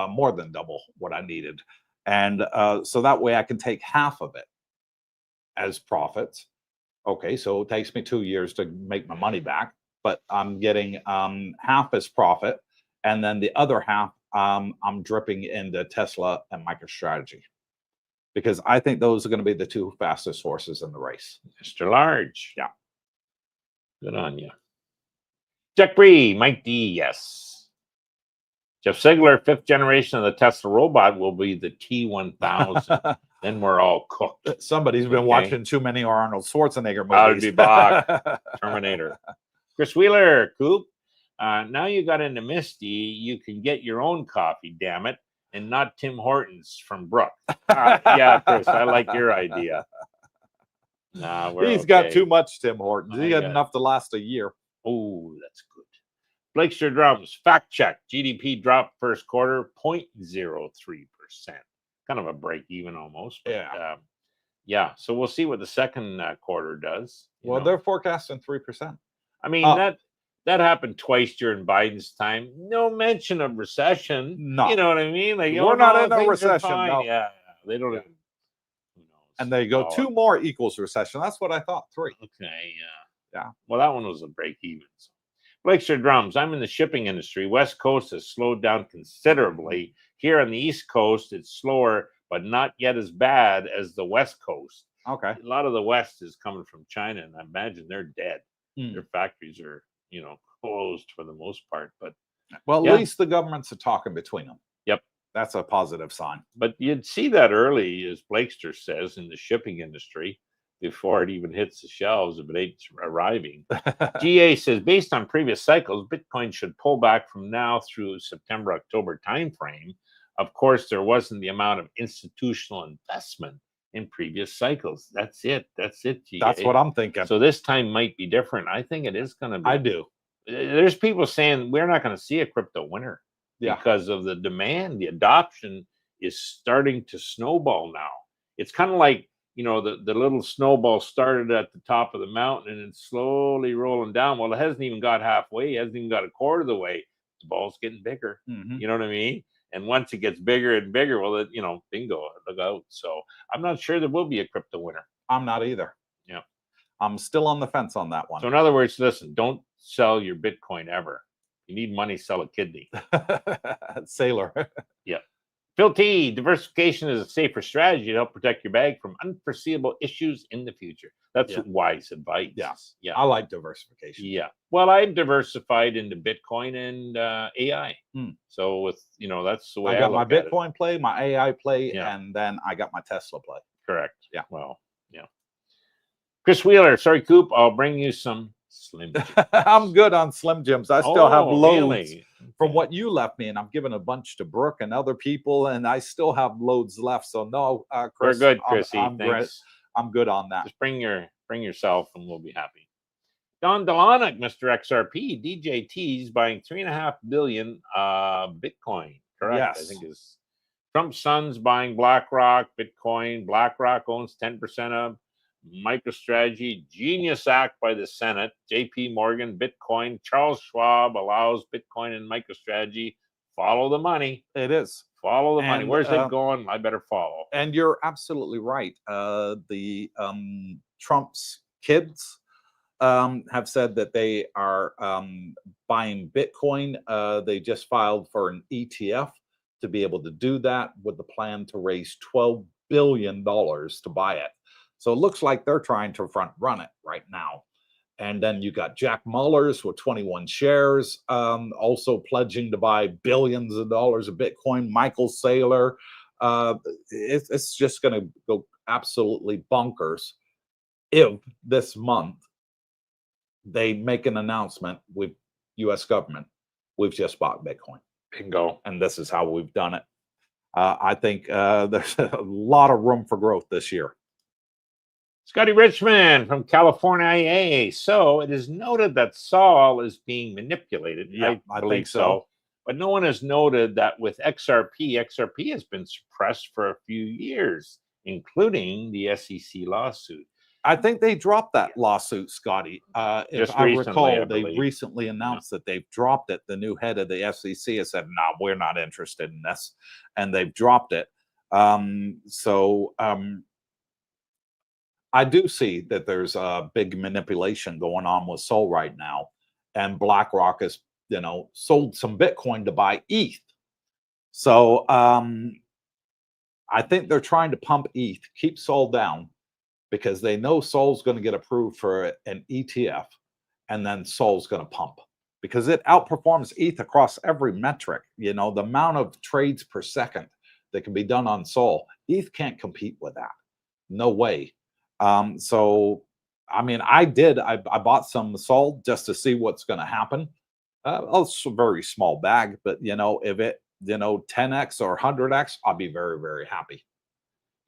more than double what I needed. And so that way I can take half of it as profits. Okay, so it takes me 2 years to make my money back, but I'm getting half as profit. And then the other half, I'm dripping into Tesla and MicroStrategy, because I think those are going to be the 2 fastest horses in the race. Mr. Large. Yeah. Good on you. Jack Bree, Mike D, yes. Jeff Sigler, 5th generation of the Tesla robot will be the T1000. Then we're all cooked. Somebody's been watching too many Arnold Schwarzenegger movies. I would be back. Terminator. Chris Wheeler, Coop. Now you got into Misti, you can get your own coffee, damn it, and not Tim Hortons from Brooke. Yeah, Chris, I like your idea. Nah, He's got too much Tim Hortons. He got enough to last a year. Oh, that's good. Blakester Drums, fact check. GDP dropped first quarter 0.03%. Kind of a break even almost. But, Yeah. yeah. So we'll see what the second quarter does. Well, they're forecasting 3%. I mean, that happened twice during Biden's time. No mention of recession. No. You know what I mean? Like, We're not in a recession. No. No. Yeah. They don't even. Who knows? And they go 2 more equals recession. That's what I thought. 3. Okay. Yeah. Well, that one was a break even. Blakester Drums. I'm in the shipping industry. West Coast has slowed down considerably. Here on the East Coast, it's slower, but not yet as bad as the West Coast. Okay. A lot of the West is coming from China, and I imagine they're dead. Their factories are, closed for the most part. But well, at least the governments are talking between them. Yep. That's a positive sign. But you'd see that early, as Blakester says, in the shipping industry before it even hits the shelves if it ain't arriving. GA says, based on previous cycles, Bitcoin should pull back from now through September, October timeframe. Of course, there wasn't the amount of institutional investment in previous cycles. That's it, GA. That's what I'm thinking. So this time might be different. I think it is going to be. I do. There's people saying we're not going to see a crypto winter because of the demand. The adoption is starting to snowball now. It's kind of like, the little snowball started at the top of the mountain and it's slowly rolling down. Well, it hasn't even got halfway. It hasn't even got a quarter of the way. The ball's getting bigger. You know what I mean? And once it gets bigger and bigger, well, bingo, look out. So I'm not sure there will be a crypto winter. I'm not either. Yeah. I'm still on the fence on that one. So in other words, listen, don't sell your Bitcoin ever. You need money, sell a kidney. Sailor. Yeah. Phil T, diversification is a safer strategy to help protect your bag from unforeseeable issues in the future. That's wise advice. Yeah. I like diversification. Yeah. Well, I'm diversified into Bitcoin and AI. So with, that's the way I got my Bitcoin play, my AI play, and then I got my Tesla play. Correct. Yeah. Well, yeah. Chris Wheeler, sorry, Coop, I'll bring you some Slim Jims. I'm good on Slim Jims. I still have loads from what you left me, and I'm giving a bunch to Brooke and other people, and I still have loads left. So no, Chris, we're good, Chrissy. Thanks. I'm good on that. Just bring yourself, and we'll be happy. Don Delonic, Mr. XRP, DJT's buying 3.5 billion Bitcoin. Correct. Yes. I think is Trump's son's buying BlackRock Bitcoin. BlackRock owns 10% of. MicroStrategy, genius act by the Senate. JP Morgan, Bitcoin. Charles Schwab allows Bitcoin and MicroStrategy. Follow the money. It is. Follow the money. Where's it going? I better follow. And you're absolutely right. The Trump's kids have said that they are buying Bitcoin. They just filed for an ETF to be able to do that with the plan to raise $12 billion to buy it. So it looks like they're trying to front run it right now. And then you got Jack Mullers with 21 shares, also pledging to buy billions of dollars of Bitcoin. Michael Saylor, it's just going to go absolutely bonkers if this month they make an announcement with U.S. government. We've just bought Bitcoin. Bingo. And this is how we've done it. I think there's a lot of room for growth this year. Scotty Richmond from California. So it is noted that Sol is being manipulated. Yeah, I think so. But no one has noted that with XRP has been suppressed for a few years, including the SEC lawsuit. I think they dropped that lawsuit, Scotty. If I recall, they recently announced that they've dropped it. The new head of the SEC has said, no, we're not interested in this. And they've dropped it. I do see that there's a big manipulation going on with Sol right now, and BlackRock has, sold some Bitcoin to buy ETH. So I think they're trying to pump ETH, keep Sol down, because they know Sol's going to get approved for an ETF, and then Sol's going to pump because it outperforms ETH across every metric. The amount of trades per second that can be done on Sol, ETH can't compete with that. No way. So, I mean, I bought some Sol just to see what's going to happen. It's a very small bag, but if it, 10x or 100x, I'll be very, very happy.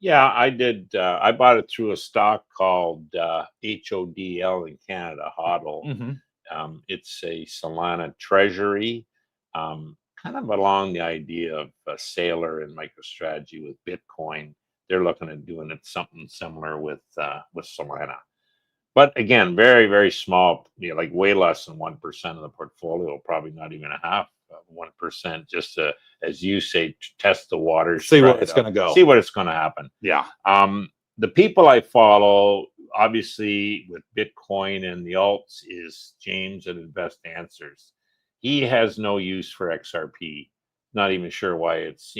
Yeah, I did. I bought it through a stock called HODL in Canada, HODL. It's a Solana treasury, kind of along the idea of a Sailor and MicroStrategy with Bitcoin. They're looking at doing it something similar with Solana. But again, very, very small, like way less than 1% of the portfolio, probably not even a half of 1%, just to, as you say, test the waters. See where it's going to go. See what it's going to happen. Yeah. The people I follow, obviously, with Bitcoin and the alts is James at Invest Answers. He has no use for XRP. Not even sure why it's,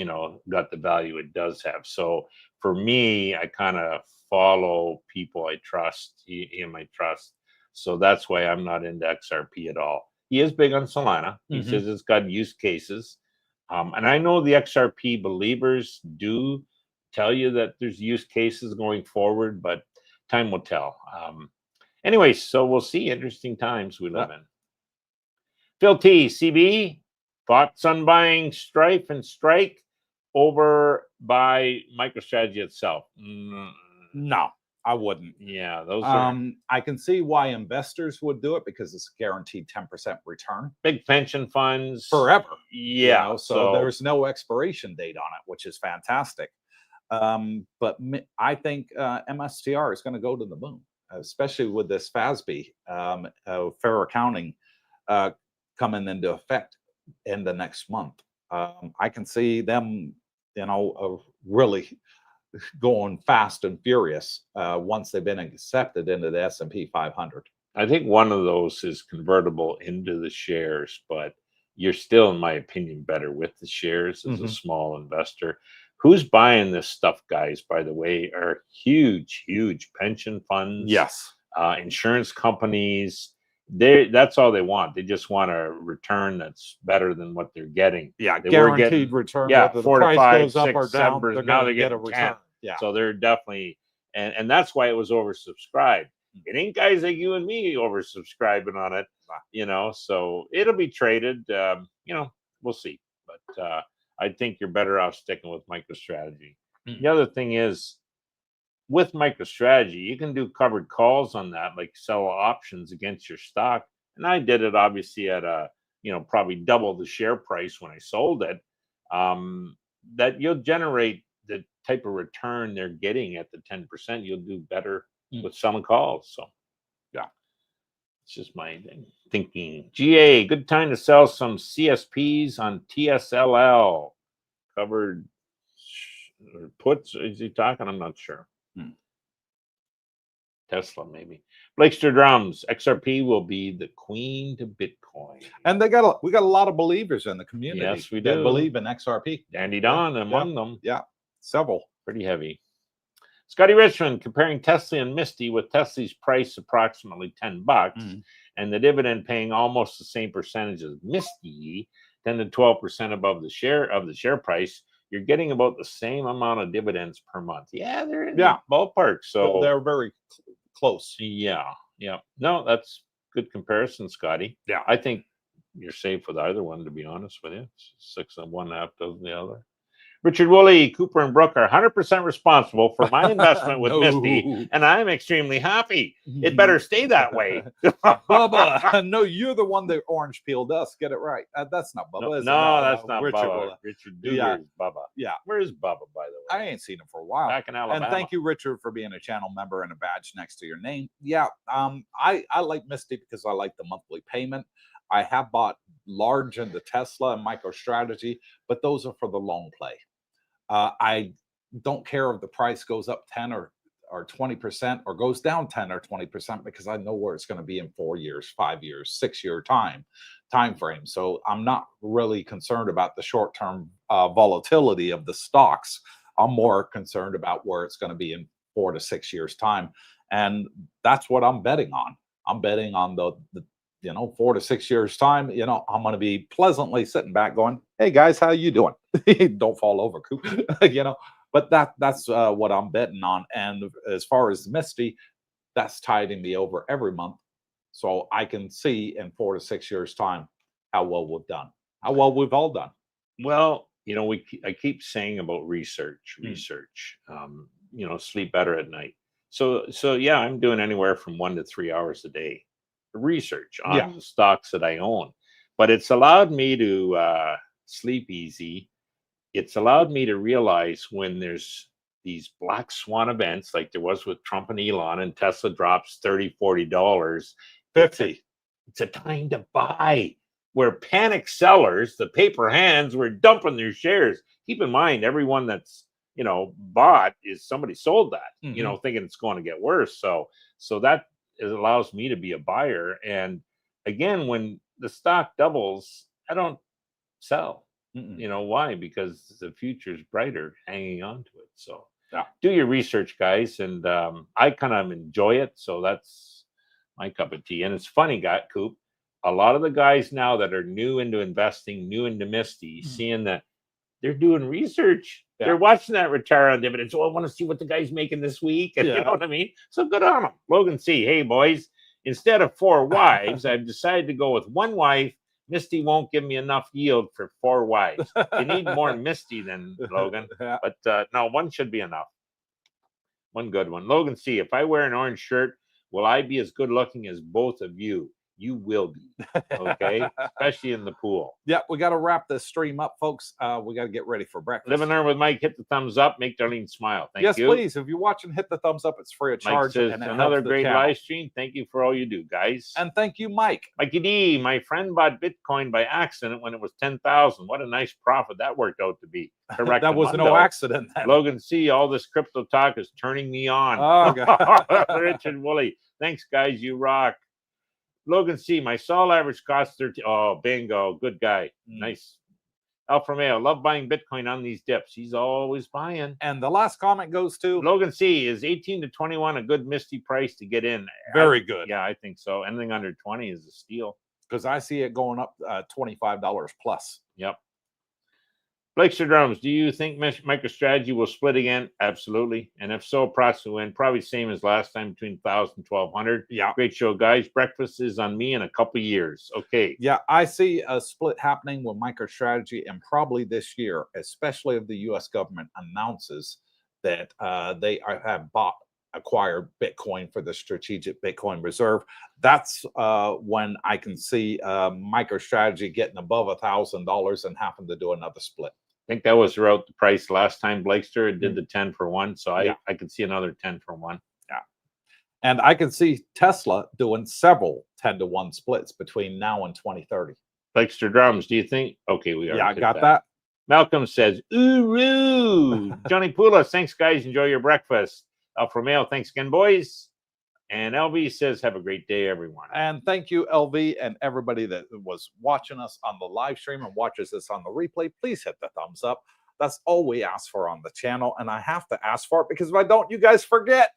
got the value it does have. So for me, I kind of follow people I trust, him I trust. So that's why I'm not into XRP at all. He is big on Solana. He says it's got use cases. And I know the XRP believers do tell you that there's use cases going forward, but time will tell. Anyway, so we'll see. Interesting times we live in. Phil T, CB, thoughts on buying Strife and Strike over by MicroStrategy itself? No, I wouldn't. Yeah, those are I can see why investors would do it because it's a guaranteed 10% return. big pension funds Forever. Yeah, so there's no expiration date on it, which is fantastic. But I think MSTR is going to go to the moon, especially with this FASB fair accounting coming into effect in the next month. I can see them, really going fast and furious once they've been accepted into the S&P 500. I think one of those is convertible into the shares, but you're still, in my opinion, better with the shares as a small investor. Who's buying this stuff, guys, by the way, are huge, huge pension funds. Yes. Insurance companies. That's all they want. They just want a return that's better than what they're getting. Yeah, guaranteed return. Yeah, whether 4 the to price 5, goes up 6, or down, 7%. they're Now going to get a 10. return. Yeah. So they're definitely, and that's why it was oversubscribed. It ain't guys like you and me oversubscribing on it, so it'll be traded, we'll see. But I think you're better off sticking with MicroStrategy. The other thing is, with MicroStrategy, you can do covered calls on that, like sell options against your stock. And I did it obviously at probably double the share price when I sold it. That you'll generate the type of return they're getting at the 10%. You'll do better with selling calls. So, yeah, it's just my thinking. GA, good time to sell some CSPs on TSLL. Covered or puts, is he talking? I'm not sure. Tesla, maybe. Blakester Drums, XRP will be the queen to Bitcoin. And we got a lot of believers in the community. Yes, we that do. believe in XRP. Dandy Don among them. Yeah, several. Pretty heavy. Scotty Richmond comparing Tesla and Misti, with Tesla's price approximately $10 and the dividend paying almost the same percentage as Misti, 10 to 12% above the share price. You're getting about the same amount of dividends per month. Yeah, they're in the ballpark. So they're very close. Yeah. No, that's good comparison, Scotty. Yeah. I think you're safe with either one, to be honest with you. 6 of one, half dozen the other. Richard Woolley, Cooper and Brooke are 100% responsible for my investment with Misti, and I'm extremely happy. It better stay that way. Bubba, no, you're the one that orange peeled us. Get it right. That's not Bubba. No, that's not Richard Bubba. Woolley. Richard Duger is Bubba. Yeah. Where's Bubba, by the way? I ain't seen him for a while. Back in Alabama. And thank you, Richard, for being a channel member and a badge next to your name. Yeah, I like Misti because I like the monthly payment. I have bought large into Tesla and MicroStrategy, but those are for the long play. I don't care if the price goes up 10 or 20% or goes down 10 or 20% because I know where it's going to be in 4 years, 5 years, 6-year time frame. So I'm not really concerned about the short-term volatility of the stocks. I'm more concerned about where it's going to be in 4 to 6 years time, and that's what I'm betting on. I'm betting on the 4 to 6 years time, I'm going to be pleasantly sitting back going, hey guys, how you doing? Don't fall over, Coop. But that's what I'm betting on. And as far as Misti, that's tiding me over every month. So I can see in 4 to 6 years time how well we've done, how well we've all done. Well, I keep saying about research, sleep better at night. So yeah, I'm doing anywhere from 1 to 3 hours a day research on Yeah. the stocks that I own. But it's allowed me to sleep easy. It's allowed me to realize when there's these black swan events like there was with Trump and Elon, and Tesla drops $30-$40, 50. it's a time to buy. Where panic sellers, the paper hands, were dumping their shares. Keep in mind, everyone that's bought is somebody sold that, thinking it's going to get worse. So that allows me to be a buyer. And again, when the stock doubles, I don't sell. Why? Because the future is brighter hanging on to it. So do your research, guys. And I kind of enjoy it. So that's my cup of tea. And it's funny, Coop. A lot of the guys now that are new into investing, new into Misti, seeing that they're doing research. Yeah. They're watching that retire on dividends. So I want to see what the guy's making this week. And you know what I mean? So good on them. Logan C. Hey, boys, instead of 4 wives, I've decided to go with 1 wife. Misti won't give me enough yield for 4 wives. You need more Misti than Logan. But no, 1 should be enough. 1 good one. Logan C. If I wear an orange shirt, will I be as good looking as both of you? You will be, okay? Especially in the pool. Yeah, we got to wrap this stream up, folks. We got to get ready for breakfast. Live and learn with Mike. Hit the thumbs up. Make Darlene smile. Thank you. Yes, please. If you're watching, hit the thumbs up. It's free of charge. Mike says, and another great live stream. Thank you for all you do, guys. And thank you, Mike. Mikey D, my friend bought Bitcoin by accident when it was 10,000. What a nice profit that worked out to be. Correct. That was no accident. Then. Logan C, all this crypto talk is turning me on. Oh, God. Richard Woolley. Thanks, guys. You rock. Logan C, my sol average cost 13. Oh, bingo. Good guy. Nice. Alfa Romeo, love buying Bitcoin on these dips. He's always buying. And the last comment goes to Logan C, is 18 to 21 a good Misti price to get in? Very good. Yeah, I think so. Anything under 20 is a steal. Because I see it going up $25 plus. Yep. Blakester Drums, do you think MicroStrategy will split again? Absolutely. And if so, approximately when? Probably same as last time, between 1,000 and 1,200. Yeah. Great show, guys. Breakfast is on me in a couple have Okay. Yeah, I see a split happening with MicroStrategy, and probably this year, especially if the U.S. government announces that they have acquired Bitcoin for the strategic Bitcoin reserve. That's when I can see MicroStrategy getting above $1,000 and having to do another split. I think that was throughout the price last time, Blakester. It did the 10 for 1. So I could see another 10 for 1. Yeah. And I can see Tesla doing several 10-to-1 splits between now and 2030. Blakester Drums, do you think? Okay, we are. Yeah, I got that. Malcolm says, ooh, Johnny Poulos, thanks, guys. Enjoy your breakfast. Alfa Romeo, thanks again, boys. And LV says, have a great day, everyone. And thank you, LV, and everybody that was watching us on the live stream and watches this on the replay. Please hit the thumbs up. That's all we ask for on the channel. And I have to ask for it because if I don't, you guys forget.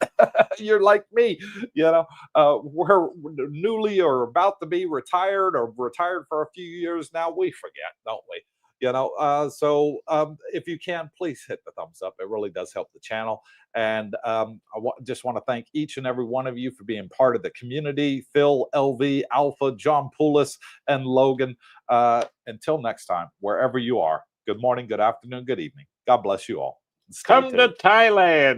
You're like me. We're newly or about to be retired or retired for a few years now. We forget, don't we? So if you can, please hit the thumbs up. It really does help the channel. And I just want to thank each and every one of you for being part of the community. Phil, LV, Alpha, John Poulos, and Logan. Until next time, wherever you are, good morning, good afternoon, good evening. God bless you all. Come to Thailand.